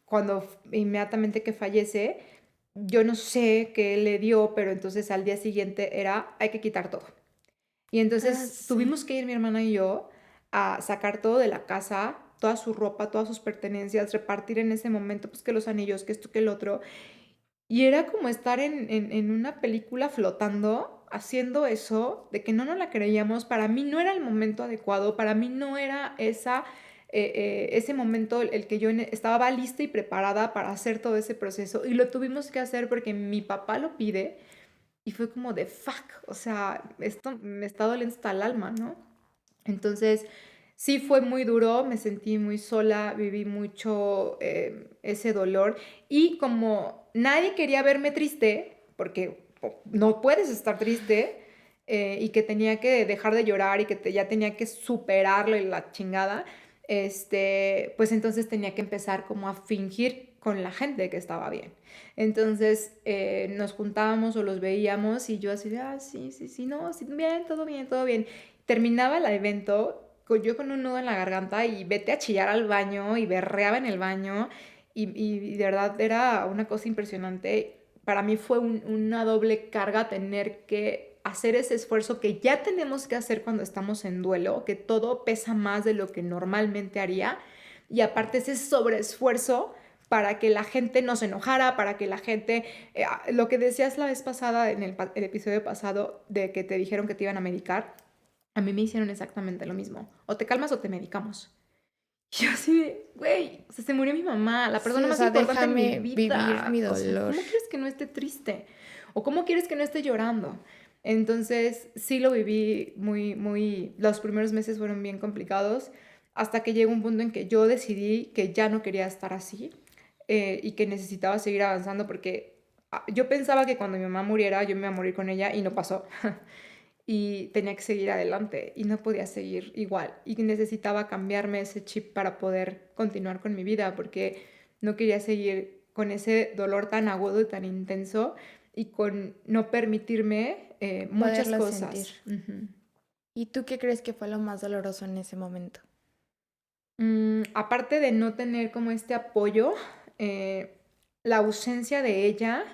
[SPEAKER 1] cuando inmediatamente que fallece, yo no sé qué le dio, pero entonces al día siguiente era, hay que quitar todo. Y
[SPEAKER 2] Ah,
[SPEAKER 1] entonces
[SPEAKER 2] sí.
[SPEAKER 1] tuvimos que ir mi hermana y yo a sacar todo de la casa, toda su ropa, todas sus pertenencias, repartir en ese momento, pues que los anillos, que esto, que el otro. Y era como estar en una película flotando haciendo eso, de que no nos la creíamos, para mí no era el momento adecuado, para mí no era ese momento el que yo estaba lista y preparada para hacer todo ese proceso. Y lo tuvimos que hacer porque mi papá lo pide y fue como de fuck, o sea, esto me está doliendo hasta el alma, ¿no? Entonces, sí fue muy duro, me sentí muy sola, viví mucho ese dolor y como nadie quería verme triste, porque no puedes estar triste y que tenía que dejar de llorar y que ya tenía que superarlo y la chingada, pues entonces tenía que empezar como a fingir con la gente que estaba bien. Entonces nos juntábamos o los veíamos y yo así de, sí, sí, sí, no, sí, bien, todo bien, todo bien. Terminaba el evento yo con un nudo en la garganta y vete a chillar al baño y berreaba en el baño y de verdad era una cosa impresionante. Para mí fue una doble carga tener que hacer ese esfuerzo que ya tenemos que hacer cuando estamos en duelo, que todo pesa más de lo que normalmente haría y aparte ese sobreesfuerzo para que la gente no se enojara, para que la gente, lo que decías la vez pasada en el episodio pasado de que te dijeron que te iban a medicar, a mí me hicieron exactamente lo mismo. O te calmas o te medicamos. Y yo así de, güey, o sea, se murió mi mamá, la
[SPEAKER 2] Sí,
[SPEAKER 1] persona
[SPEAKER 2] o
[SPEAKER 1] más
[SPEAKER 2] sea,
[SPEAKER 1] importante en mi
[SPEAKER 2] déjame vivir
[SPEAKER 1] vida.
[SPEAKER 2] mi
[SPEAKER 1] O sea,
[SPEAKER 2] dolor.
[SPEAKER 1] ¿cómo quieres que no esté triste? ¿O cómo quieres que no esté llorando? Entonces, sí lo viví los primeros meses fueron bien complicados, hasta que llegó un punto en que yo decidí que ya no quería estar así y que necesitaba seguir avanzando porque yo pensaba que cuando mi mamá muriera, yo me iba a morir con ella y no pasó. Y tenía que seguir adelante y no podía seguir igual y necesitaba cambiarme ese chip para poder continuar con mi vida porque no quería seguir con ese dolor tan agudo y tan intenso y con no permitirme muchas
[SPEAKER 2] Poderlo sentir.
[SPEAKER 1] cosas. Ujú.
[SPEAKER 2] ¿Y tú qué crees que fue lo más doloroso en ese momento?
[SPEAKER 1] Aparte de no tener como este apoyo, la ausencia de ella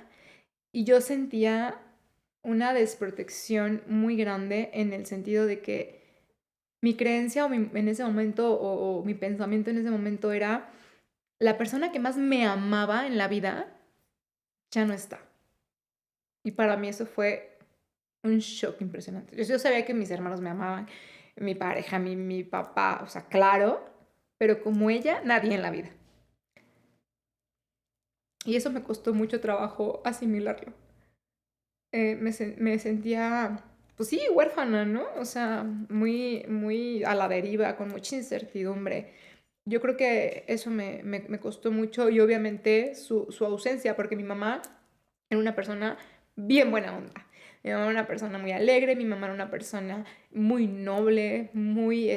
[SPEAKER 1] y yo sentía una desprotección muy grande en el sentido de que mi creencia en ese momento o mi pensamiento en ese momento era la persona que más me amaba en la vida ya no está. Y para mí eso fue un shock impresionante. Yo sabía que mis hermanos me amaban, mi pareja, mi papá, o sea, claro, pero como ella, nadie en la vida. Y eso me costó mucho trabajo asimilarlo. Me sentía, pues sí, huérfana, ¿no? O sea, muy a la deriva, con mucha incertidumbre. Yo creo que eso me costó mucho y obviamente su ausencia, porque mi mamá era una persona bien buena onda. Mi mamá era una persona muy alegre, mi mamá era una persona muy noble, muy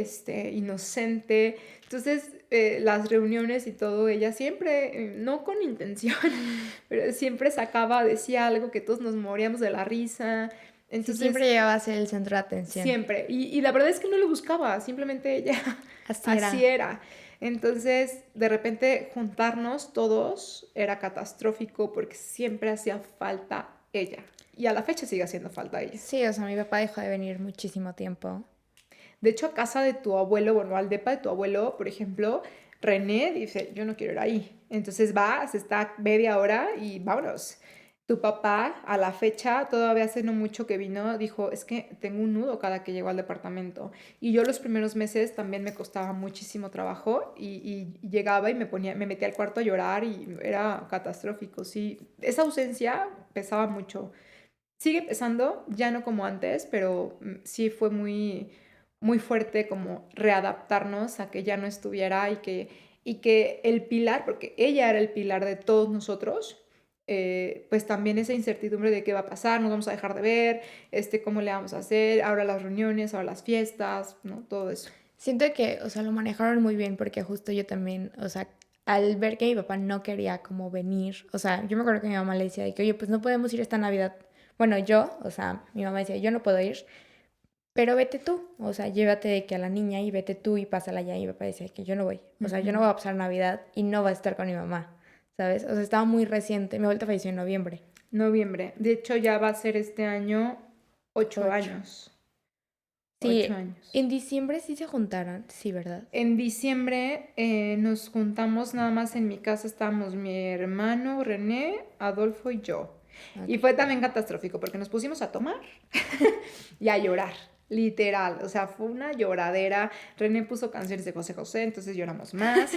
[SPEAKER 1] inocente. Entonces, las reuniones y todo, ella siempre, no con intención, pero siempre sacaba, decía algo que todos nos moríamos de la risa.
[SPEAKER 2] Sí,
[SPEAKER 1] Entonces,
[SPEAKER 2] siempre llegaba a ser el centro de atención.
[SPEAKER 1] siempre. Y la verdad es que no lo buscaba, simplemente ella
[SPEAKER 2] Así
[SPEAKER 1] así
[SPEAKER 2] era.
[SPEAKER 1] era. Entonces, de repente, juntarnos todos era catastrófico porque siempre hacía falta ella. Y a la fecha sigue haciendo falta ella.
[SPEAKER 2] Sí, o sea, mi papá dejó de venir muchísimo tiempo.
[SPEAKER 1] De hecho, a casa de tu abuelo, bueno, al depa de tu abuelo, por ejemplo, René dice, yo no quiero ir ahí. Entonces va, se está media hora y vámonos. Tu papá, a la fecha, todavía hace no mucho que vino, dijo, es que tengo un nudo cada que llego al departamento. Y yo los primeros meses también me costaba muchísimo trabajo y llegaba y me metía al cuarto a llorar y era catastrófico. Sí, esa ausencia pesaba mucho. Sigue pesando, ya no como antes, pero sí fue muy fuerte como readaptarnos a que ya no estuviera y que el pilar, porque ella era el pilar de todos nosotros, pues también esa incertidumbre de qué va a pasar, nos vamos a dejar de ver, cómo le vamos a hacer, ahora las reuniones, ahora las fiestas, ¿no? Todo eso.
[SPEAKER 2] Siento que, o sea, lo manejaron muy bien porque justo yo también, o sea, al ver que mi papá no quería como venir, o sea, yo me acuerdo que mi mamá le decía de que, oye, pues no podemos ir esta Navidad. Bueno, yo, o sea, mi mamá decía, yo no puedo ir, pero vete tú, o sea, llévate de que a la niña y vete tú y pásala allá. Y mi papá decía que yo no voy, o sea, yo no voy a pasar Navidad y no voy a estar con mi mamá, ¿sabes? O sea, estaba muy reciente, mi abuelita falleció en noviembre.
[SPEAKER 1] Noviembre. De hecho, ya va a ser este año 8
[SPEAKER 2] 8.
[SPEAKER 1] años.
[SPEAKER 2] Sí,
[SPEAKER 1] 8 años.
[SPEAKER 2] en diciembre sí se juntaron, sí, ¿verdad?
[SPEAKER 1] En diciembre nos juntamos nada más en mi casa, estábamos mi hermano René, Adolfo y yo. Y
[SPEAKER 2] Ok.
[SPEAKER 1] fue también catastrófico porque nos pusimos a tomar y a llorar, literal. O sea, fue una lloradera. René puso canciones de José José, entonces lloramos más.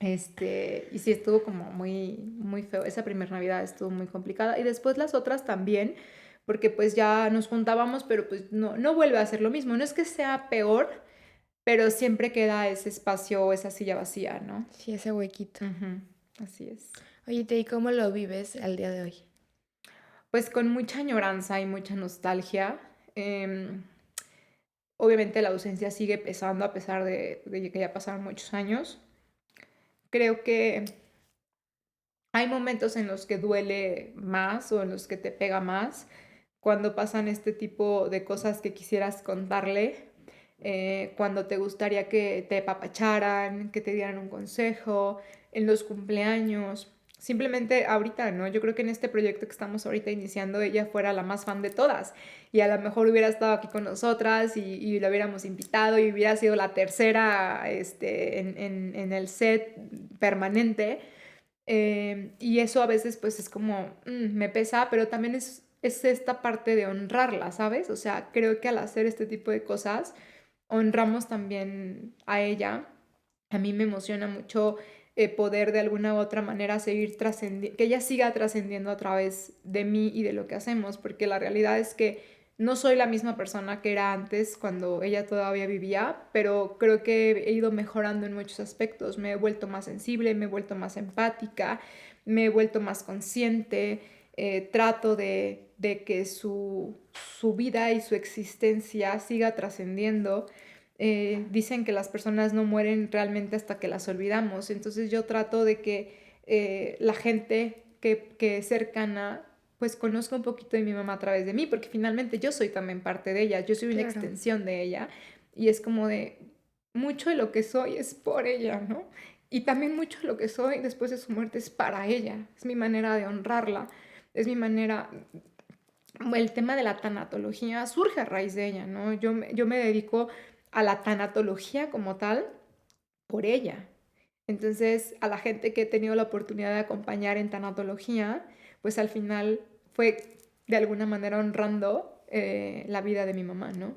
[SPEAKER 1] Y sí, estuvo como muy, muy feo. Esa primera Navidad estuvo muy complicada. Y después las otras también, porque pues ya nos juntábamos, pero pues no vuelve a ser lo mismo. No es que sea peor, pero siempre queda ese espacio o esa silla vacía, ¿no?
[SPEAKER 2] Sí, ese huequito.
[SPEAKER 1] Ujú, así es.
[SPEAKER 2] Oye, ¿y cómo lo vives al día de hoy?
[SPEAKER 1] Pues con mucha añoranza y mucha nostalgia. Em, Obviamente la ausencia sigue pesando a pesar de que ya pasaron muchos años. Creo que hay momentos en los que duele más o en los que te pega más cuando pasan este tipo de cosas que quisieras contarle, cuando te gustaría que te apapacharan, que te dieran un consejo, en los cumpleaños. Simplemente ahorita, ¿no? Yo creo que en este proyecto que estamos ahorita iniciando, ella fuera la más fan de todas. Y a lo mejor hubiera estado aquí con nosotras y la hubiéramos invitado y hubiera sido la tercera en el set permanente. Y eso a veces pues es como, me pesa, pero también es esta parte de honrarla, ¿sabes? O sea, creo que al hacer este tipo de cosas, honramos también a ella. A mí me emociona mucho poder de alguna u otra manera seguir trascendiendo, que ella siga trascendiendo a través de mí y de lo que hacemos, porque la realidad es que no soy la misma persona que era antes cuando ella todavía vivía, pero creo que he ido mejorando en muchos aspectos. Me he vuelto más sensible, me he vuelto más empática, me he vuelto más consciente, trato de que su vida y su existencia siga trascendiendo. Dicen que las personas no mueren realmente hasta que las olvidamos, entonces yo trato de que la gente que es cercana pues conozca un poquito de mi mamá a través de mí, porque finalmente yo soy también parte de ella, yo soy una
[SPEAKER 2] Claro.
[SPEAKER 1] extensión de ella y es como de mucho de lo que soy es por ella, ¿no? Y también mucho de lo que soy después de su muerte es para ella, es mi manera de honrarla, es mi manera, el tema de la tanatología surge a raíz de ella, ¿no? Yo me dedico a la tanatología como tal por ella. Entonces, a la gente que he tenido la oportunidad de acompañar en tanatología, pues al final fue de alguna manera honrando la vida de mi mamá, ¿no?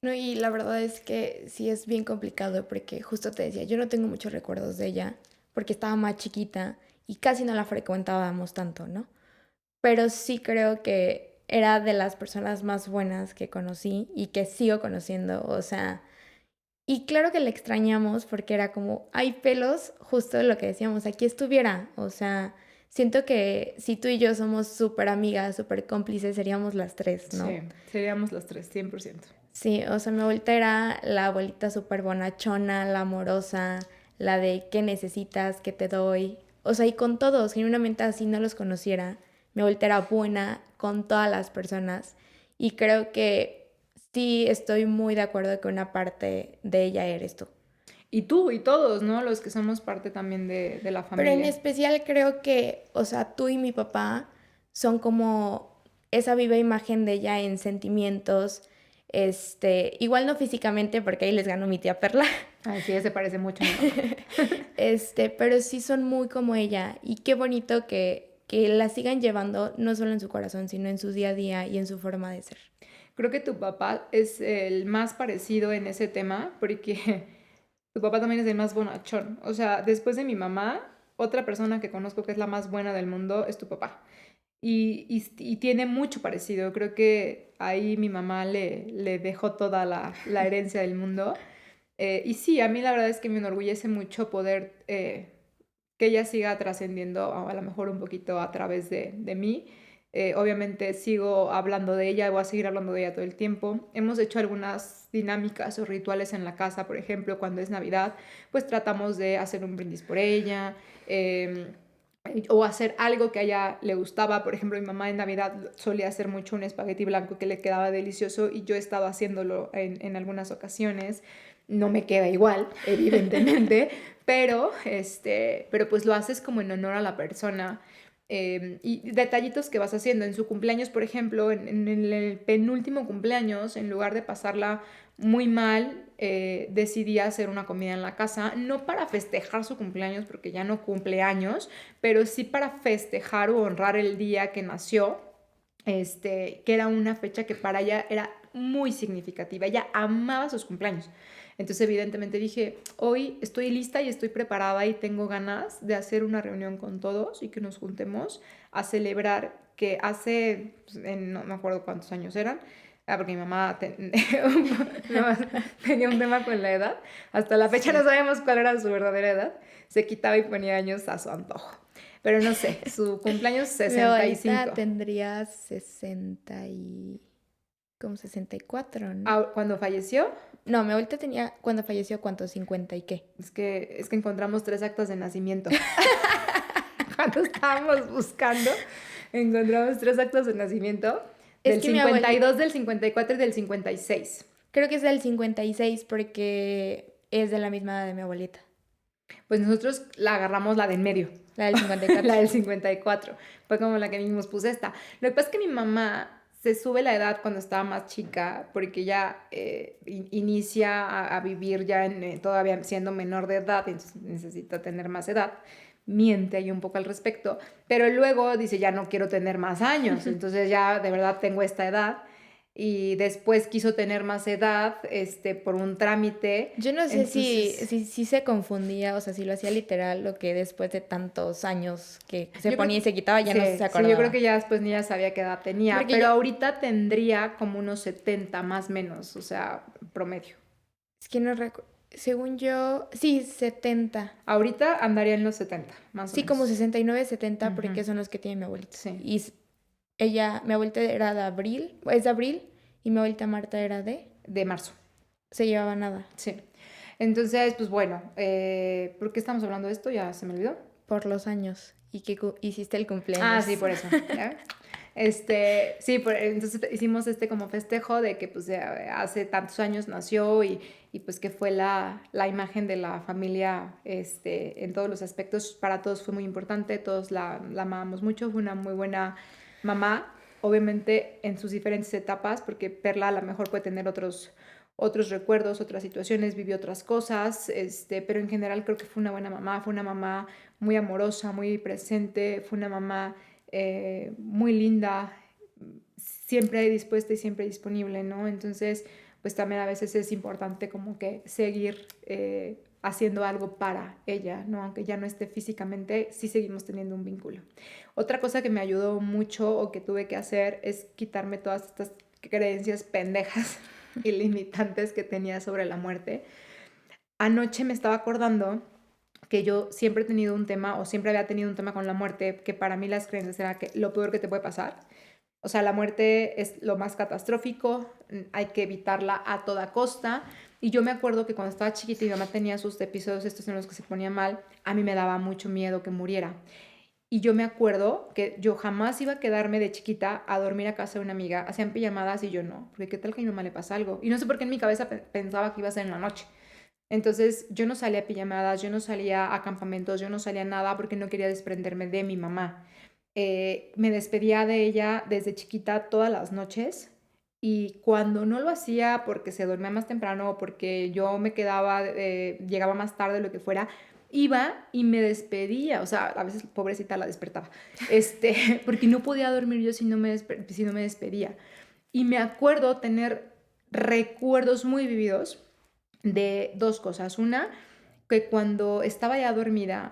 [SPEAKER 2] No, y la verdad es que sí es bien complicado porque justo te decía, yo no tengo muchos recuerdos de ella porque estaba más chiquita y casi no la frecuentábamos tanto, ¿no? Pero sí creo que era de las personas más buenas que conocí y que sigo conociendo, o sea, y claro que le extrañamos porque era como, hay pelos, justo de lo que decíamos, aquí estuviera, o sea, siento que si tú y yo somos súper amigas, súper cómplices, seríamos las tres, ¿no?
[SPEAKER 1] Sí, seríamos las tres, 100%.
[SPEAKER 2] Sí, o sea, mi abuelita era la abuelita súper bonachona, la amorosa, la de qué necesitas, qué te doy. O sea, y con todos, genuinamente así no los conociera. Mi abuelita era buena con todas las personas. Y creo que sí estoy muy de acuerdo que una parte de ella eres tú.
[SPEAKER 1] Y tú y todos, ¿no? Los que somos parte también de la
[SPEAKER 2] Pero en
[SPEAKER 1] familia.
[SPEAKER 2] especial creo que, o sea, tú y mi papá son como esa viva imagen de ella en sentimientos, igual no físicamente porque ahí les ganó mi tía Perla,
[SPEAKER 1] Ay, sí, ella se parece mucho a mi papá.
[SPEAKER 2] pero sí son muy como ella y qué bonito que la sigan llevando no solo en su corazón, sino en su día a día y en su forma de ser.
[SPEAKER 1] Creo que tu papá es el más parecido en ese tema, porque tu papá también es el más bonachón. O sea, después de mi mamá, otra persona que conozco que es la más buena del mundo es tu papá. Y tiene mucho parecido. Creo que ahí mi mamá le dejó toda la herencia del mundo. Y sí, a mí la verdad es que me enorgullece mucho poder que ella siga trascendiendo a lo mejor un poquito a través de mí. Obviamente sigo hablando de ella, voy a seguir hablando de ella todo el tiempo. Hemos hecho algunas dinámicas o rituales en la casa, por ejemplo, cuando es Navidad, pues tratamos de hacer un brindis por ella. O hacer algo que a ella le gustaba. Por ejemplo, mi mamá en Navidad solía hacer mucho un espagueti blanco que le quedaba delicioso y yo he estado haciéndolo en algunas ocasiones. No me queda igual, evidentemente, pero pues lo haces como en honor a la persona. Y detallitos que vas haciendo en su cumpleaños, por ejemplo, en el penúltimo cumpleaños, en lugar de pasarla muy mal, decidí hacer una comida en la casa, no para festejar su cumpleaños, porque ya no cumple años, pero sí para festejar o honrar el día que nació, que era una fecha que para ella era muy significativa. Ella amaba sus cumpleaños. Entonces, evidentemente dije, hoy estoy lista y estoy preparada y tengo ganas de hacer una reunión con todos y que nos juntemos a celebrar que hace, pues, no me acuerdo cuántos años eran, porque mi mamá, mi mamá tenía un tema con la edad. Hasta la fecha no
[SPEAKER 2] Sí.
[SPEAKER 1] sabemos cuál era su verdadera edad. Se quitaba y ponía años a su antojo. Pero no sé, su cumpleaños
[SPEAKER 2] Mi abuelita
[SPEAKER 1] 65.
[SPEAKER 2] tendría 60 y... como 64, ¿no?
[SPEAKER 1] Cuando falleció,
[SPEAKER 2] No, mi abuelita tenía, cuando falleció, ¿cuánto? ¿50 y qué?
[SPEAKER 1] es que encontramos 3 actas de nacimiento. Cuando estábamos buscando, encontramos 3 actas de nacimiento
[SPEAKER 2] Es
[SPEAKER 1] del
[SPEAKER 2] que mi abuelita,
[SPEAKER 1] 52, del 54 y del 56.
[SPEAKER 2] creo que es del 56 porque es de la misma edad de mi abuelita,
[SPEAKER 1] Pues nosotros la agarramos la de en medio,
[SPEAKER 2] la del 54.
[SPEAKER 1] la del 54. Fue como la que mismos puse esta. Lo que pasa es que mi mamá se sube la edad cuando estaba más chica porque ya inicia a vivir ya todavía siendo menor de edad, entonces necesita tener más edad. Miente ahí un poco al respecto, pero luego dice, ya no quiero tener más años, entonces ya de verdad tengo esta edad. Y después quiso tener más edad por un trámite.
[SPEAKER 2] Yo no sé
[SPEAKER 1] Entonces,
[SPEAKER 2] si se confundía, o sea, si lo hacía literal o que después de tantos años que se
[SPEAKER 1] yo creo
[SPEAKER 2] ponía y
[SPEAKER 1] que
[SPEAKER 2] se quitaba ya no se
[SPEAKER 1] sí, sí, yo creo
[SPEAKER 2] acordaba.
[SPEAKER 1] que ya después ni ya sabía qué edad tenía,
[SPEAKER 2] Porque
[SPEAKER 1] pero
[SPEAKER 2] yo,
[SPEAKER 1] ahorita tendría como unos 70 más o menos, o sea, promedio.
[SPEAKER 2] es que no recuerdo, según yo, sí, 70.
[SPEAKER 1] Ahorita andaría en los 70 más o
[SPEAKER 2] Sí, como
[SPEAKER 1] menos.
[SPEAKER 2] 69, 70,
[SPEAKER 1] Ujú,
[SPEAKER 2] porque son los que tiene mi abuelita.
[SPEAKER 1] sí,
[SPEAKER 2] Y ella, mi abuelita era de abril, es de abril, y mi abuelita Marta era de,
[SPEAKER 1] de marzo,
[SPEAKER 2] se llevaba nada,
[SPEAKER 1] sí. Entonces, pues bueno, ¿por qué estamos hablando de esto? Ya se me olvidó.
[SPEAKER 2] por los años, y que hiciste el
[SPEAKER 1] Ah, sí,
[SPEAKER 2] cumpleaños.
[SPEAKER 1] por eso. ¿Ya ves? Sí, entonces hicimos como festejo de que pues hace tantos años nació y pues que fue la imagen de la familia en todos los aspectos. Para todos fue muy importante, todos la amábamos mucho, fue una muy buena mamá, obviamente en sus diferentes etapas, porque Perla a lo mejor puede tener otros recuerdos, otras situaciones, vivió otras cosas, pero en general creo que fue una buena mamá, fue una mamá muy amorosa, muy presente, fue una mamá muy linda, siempre dispuesta y siempre disponible, ¿no? Entonces, pues también a veces es importante como que seguir haciendo algo para ella, ¿no? Aunque ya no esté físicamente, sí seguimos teniendo un vínculo. Otra cosa que me ayudó mucho o que tuve que hacer es quitarme todas estas creencias pendejas y limitantes que tenía sobre la muerte. Anoche me estaba acordando que yo siempre he tenido un tema o siempre había tenido un tema con la muerte, que para mí las creencias era que lo peor que te puede pasar. O sea, la muerte es lo más catastrófico, hay que evitarla a toda costa. Y yo me acuerdo que cuando estaba chiquita y mi mamá tenía sus episodios estos en los que se ponía mal, a mí me daba mucho miedo que muriera. Y yo me acuerdo que yo jamás iba a quedarme de chiquita a dormir a casa de una amiga, hacían pijamadas y yo no, porque qué tal que a mi mamá le pasa algo. Y no sé por qué en mi cabeza pensaba que iba a ser en la noche. Entonces yo no salía a pijamadas, yo no salía a campamentos, yo no salía a nada porque no quería desprenderme de mi mamá. Me despedía de ella desde chiquita todas las noches y cuando no lo hacía porque se dormía más temprano o porque yo me quedaba, llegaba más tarde, lo que fuera, iba y me despedía. O sea, a veces pobrecita la despertaba, porque no podía dormir yo si no me despedía. Y me acuerdo tener recuerdos muy vividos de 2 cosas. Una, que cuando estaba ya dormida,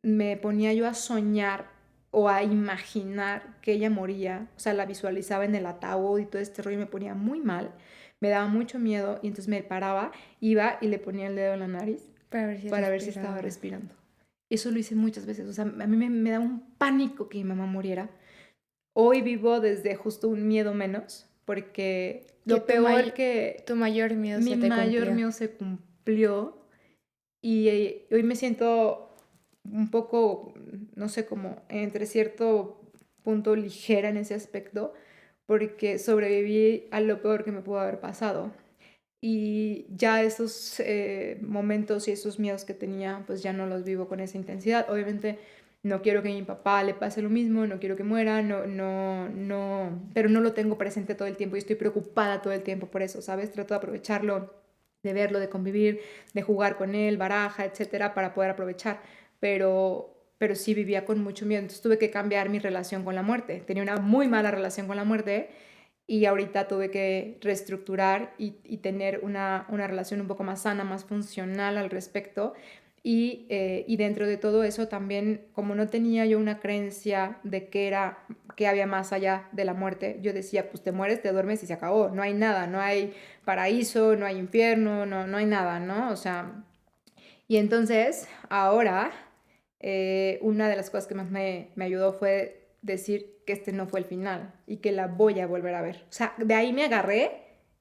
[SPEAKER 1] me ponía yo a soñar o a imaginar que ella moría, o sea, la visualizaba en el ataúd y todo este rollo y me ponía muy mal, me daba mucho miedo y entonces me paraba, iba y le ponía el dedo en la nariz
[SPEAKER 2] Para
[SPEAKER 1] para
[SPEAKER 2] ver
[SPEAKER 1] ver
[SPEAKER 2] si
[SPEAKER 1] si estaba
[SPEAKER 2] respiraba.
[SPEAKER 1] respirando. Eso lo hice muchas veces, o sea, a mí me da un pánico que mi mamá muriera. Hoy vivo desde justo un miedo menos, porque
[SPEAKER 2] Que
[SPEAKER 1] lo peor que
[SPEAKER 2] tu mayor miedo
[SPEAKER 1] mi
[SPEAKER 2] se te
[SPEAKER 1] mayor
[SPEAKER 2] cumplió.
[SPEAKER 1] miedo se cumplió y hoy me siento un poco, no sé, como entre cierto punto ligera en ese aspecto, porque sobreviví a lo peor que me pudo haber pasado. Y ya esos momentos y esos miedos que tenía, pues ya no los vivo con esa intensidad. Obviamente no quiero que a mi papá le pase lo mismo, no quiero que muera, pero no lo tengo presente todo el tiempo y estoy preocupada todo el tiempo por eso, ¿sabes? Trato de aprovecharlo, de verlo, de convivir, de jugar con él, baraja, etcétera, para poder aprovechar, pero sí vivía con mucho miedo, entonces tuve que cambiar mi relación con la muerte. Tenía una muy mala relación con la muerte y ahorita tuve que reestructurar y tener una relación un poco más sana, más funcional al respecto. Y dentro de todo eso también, como no tenía yo una creencia de que había más allá de la muerte, yo decía, pues te mueres, te duermes y se acabó, no hay nada, no hay paraíso, no hay infierno, no hay nada, ¿no? O sea, y entonces ahora una de las cosas que más me ayudó fue decir que este no fue el final y que la voy a volver a ver. O sea, de ahí me agarré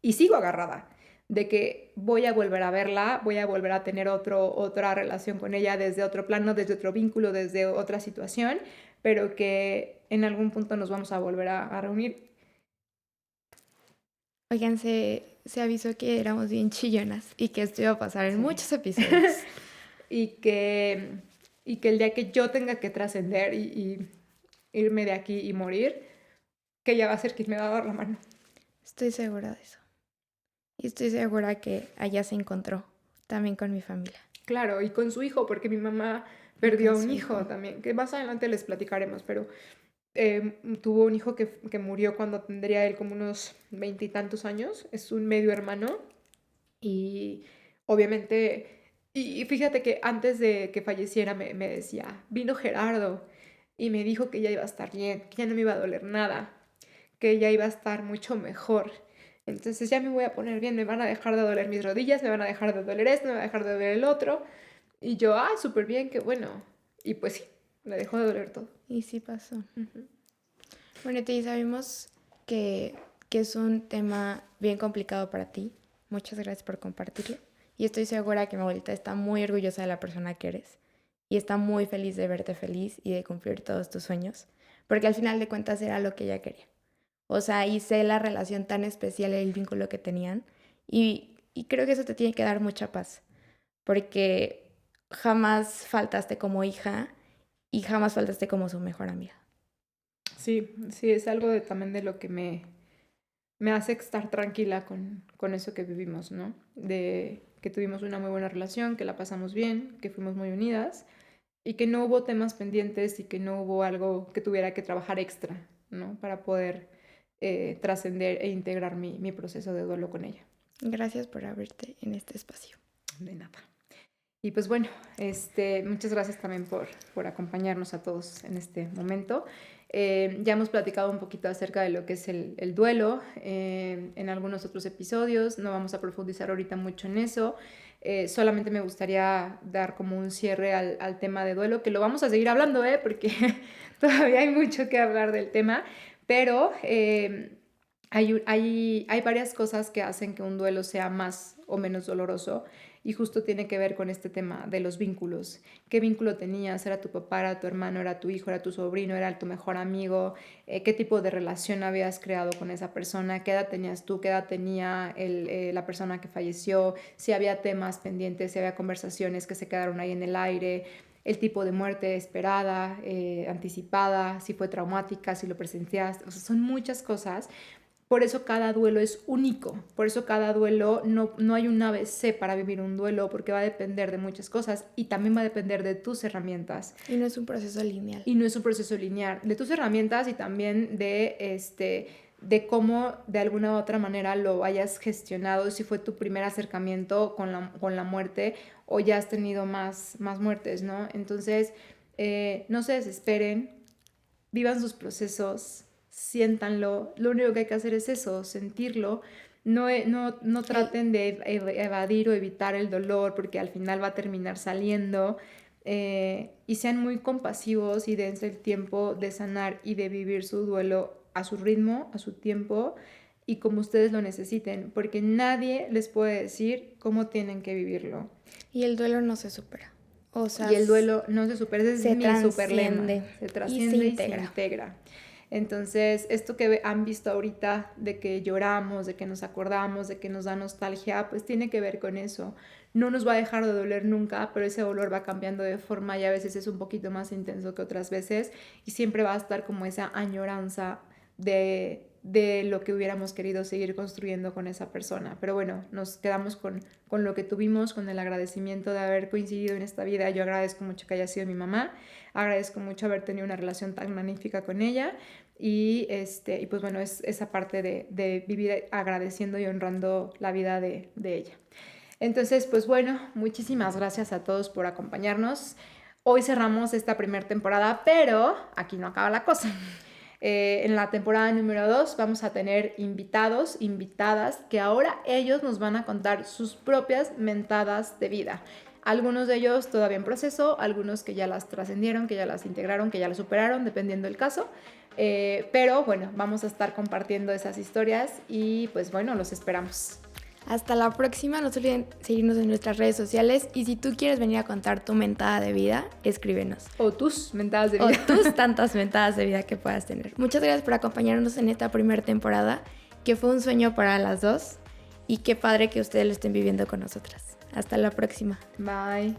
[SPEAKER 1] y sigo agarrada, de que voy a volver a verla, voy a volver a tener otra relación con ella desde otro plano, desde otro vínculo, desde otra situación, pero que en algún punto nos vamos a volver a reunir.
[SPEAKER 2] Oigan, se avisó que éramos bien chillonas y que esto iba a pasar en muchos episodios.
[SPEAKER 1] y, que, y que el día que yo tenga que trascender y irme de aquí y morir, que ella va a ser quien me va a dar la mano.
[SPEAKER 2] Estoy segura de eso. Y estoy segura que allá se encontró también con mi familia.
[SPEAKER 1] Claro, y con su hijo, porque mi mamá perdió a un hijo también, que más adelante les platicaremos, pero tuvo un hijo que murió cuando tendría él como unos 20 y tantos años, es un medio hermano, y obviamente, y fíjate que antes de que falleciera me decía, vino Gerardo, y me dijo que ya iba a estar bien, que ya no me iba a doler nada, que ya iba a estar mucho mejor. Entonces ya me voy a poner bien, me van a dejar de doler mis rodillas, me van a dejar de doler esto, me va a dejar de doler el otro. Y yo, súper bien, qué bueno. Y pues sí, me dejó de doler todo.
[SPEAKER 2] Y sí pasó. Bueno, Titi, sabemos que es un tema bien complicado para ti. Muchas gracias por compartirlo. Y estoy segura que mi abuelita está muy orgullosa de la persona que eres. Y está muy feliz de verte feliz y de cumplir todos tus sueños. Porque al final de cuentas era lo que ella quería. O sea, y sé la relación tan especial y el vínculo que tenían. Y creo que eso te tiene que dar mucha paz. Porque jamás faltaste como hija y jamás faltaste como su mejor amiga.
[SPEAKER 1] Sí, sí, es algo también de lo que me hace estar tranquila con eso que vivimos, ¿no? De que tuvimos una muy buena relación, que la pasamos bien, que fuimos muy unidas y que no hubo temas pendientes y que no hubo algo que tuviera que trabajar extra, ¿no? Para poder trascender e integrar mi proceso de duelo con ella.
[SPEAKER 2] Gracias por abrirte en este espacio.
[SPEAKER 1] De nada. Y pues bueno, muchas gracias también por acompañarnos a todos en este momento. Ya hemos platicado un poquito acerca de lo que es el duelo en algunos otros episodios, no vamos a profundizar ahorita mucho en eso. Solamente me gustaría dar como un cierre al tema de duelo, que lo vamos a seguir hablando, porque todavía hay mucho que hablar del tema, pero hay varias cosas que hacen que un duelo sea más o menos doloroso. Y justo tiene que ver con este tema de los vínculos. ¿Qué vínculo tenías? ¿Era tu papá, era tu hermano, era tu hijo, era tu sobrino, era tu mejor amigo? ¿Qué tipo de relación habías creado con esa persona? ¿Qué edad tenías tú? ¿Qué edad tenía la persona que falleció? Si había temas pendientes, si había conversaciones que se quedaron ahí en el aire. El tipo de muerte esperada, anticipada, si fue traumática, si lo presenciaste. O sea, son muchas cosas. Por eso cada duelo es único, por eso cada duelo, no hay un ABC para vivir un duelo, porque va a depender de muchas cosas y también va a depender de tus herramientas.
[SPEAKER 2] Y no es un proceso lineal.
[SPEAKER 1] Y no es un proceso lineal, de tus herramientas y también de cómo de alguna u otra manera lo hayas gestionado, si fue tu primer acercamiento con la muerte o ya has tenido más muertes, ¿no? Entonces, no se desesperen, vivan sus procesos, siéntanlo, lo único que hay que hacer es eso, sentirlo, no traten de evadir o evitar el dolor porque al final va a terminar saliendo, y sean muy compasivos y dense el tiempo de sanar y de vivir su duelo a su ritmo, a su tiempo y como ustedes lo necesiten, porque nadie les puede decir cómo tienen que vivirlo.
[SPEAKER 2] Y el duelo no se supera. O sea,
[SPEAKER 1] y el duelo no se supera, ese es mi super lema. Se trasciende
[SPEAKER 2] y se integra.
[SPEAKER 1] Entonces, esto que han visto ahorita de que lloramos, de que nos acordamos, de que nos da nostalgia, pues tiene que ver con eso. No nos va a dejar de doler nunca, pero ese dolor va cambiando de forma y a veces es un poquito más intenso que otras veces y siempre va a estar como esa añoranza de lo que hubiéramos querido seguir construyendo con esa persona. Pero bueno, nos quedamos con lo que tuvimos, con el agradecimiento de haber coincidido en esta vida. Yo agradezco mucho que haya sido mi mamá, agradezco mucho haber tenido una relación tan magnífica con ella y pues bueno, es esa parte de vivir agradeciendo y honrando la vida de ella. Entonces, pues bueno, muchísimas gracias a todos por acompañarnos. Hoy cerramos esta primera temporada, pero aquí no acaba la cosa. En la temporada número 2 vamos a tener invitados, invitadas, que ahora ellos nos van a contar sus propias mentadas de vida. Algunos de ellos todavía en proceso, algunos que ya las trascendieron, que ya las integraron, que ya las superaron, dependiendo del caso. Pero bueno, vamos a estar compartiendo esas historias y pues bueno, los esperamos.
[SPEAKER 2] Hasta la próxima, no se olviden seguirnos en nuestras redes sociales y si tú quieres venir a contar tu mentada de vida, escríbenos.
[SPEAKER 1] O tus mentadas de vida.
[SPEAKER 2] O tus tantas mentadas de vida que puedas tener. Muchas gracias por acompañarnos en esta primera temporada, que fue un sueño para las dos y qué padre que ustedes lo estén viviendo con nosotras. Hasta la próxima.
[SPEAKER 1] Bye.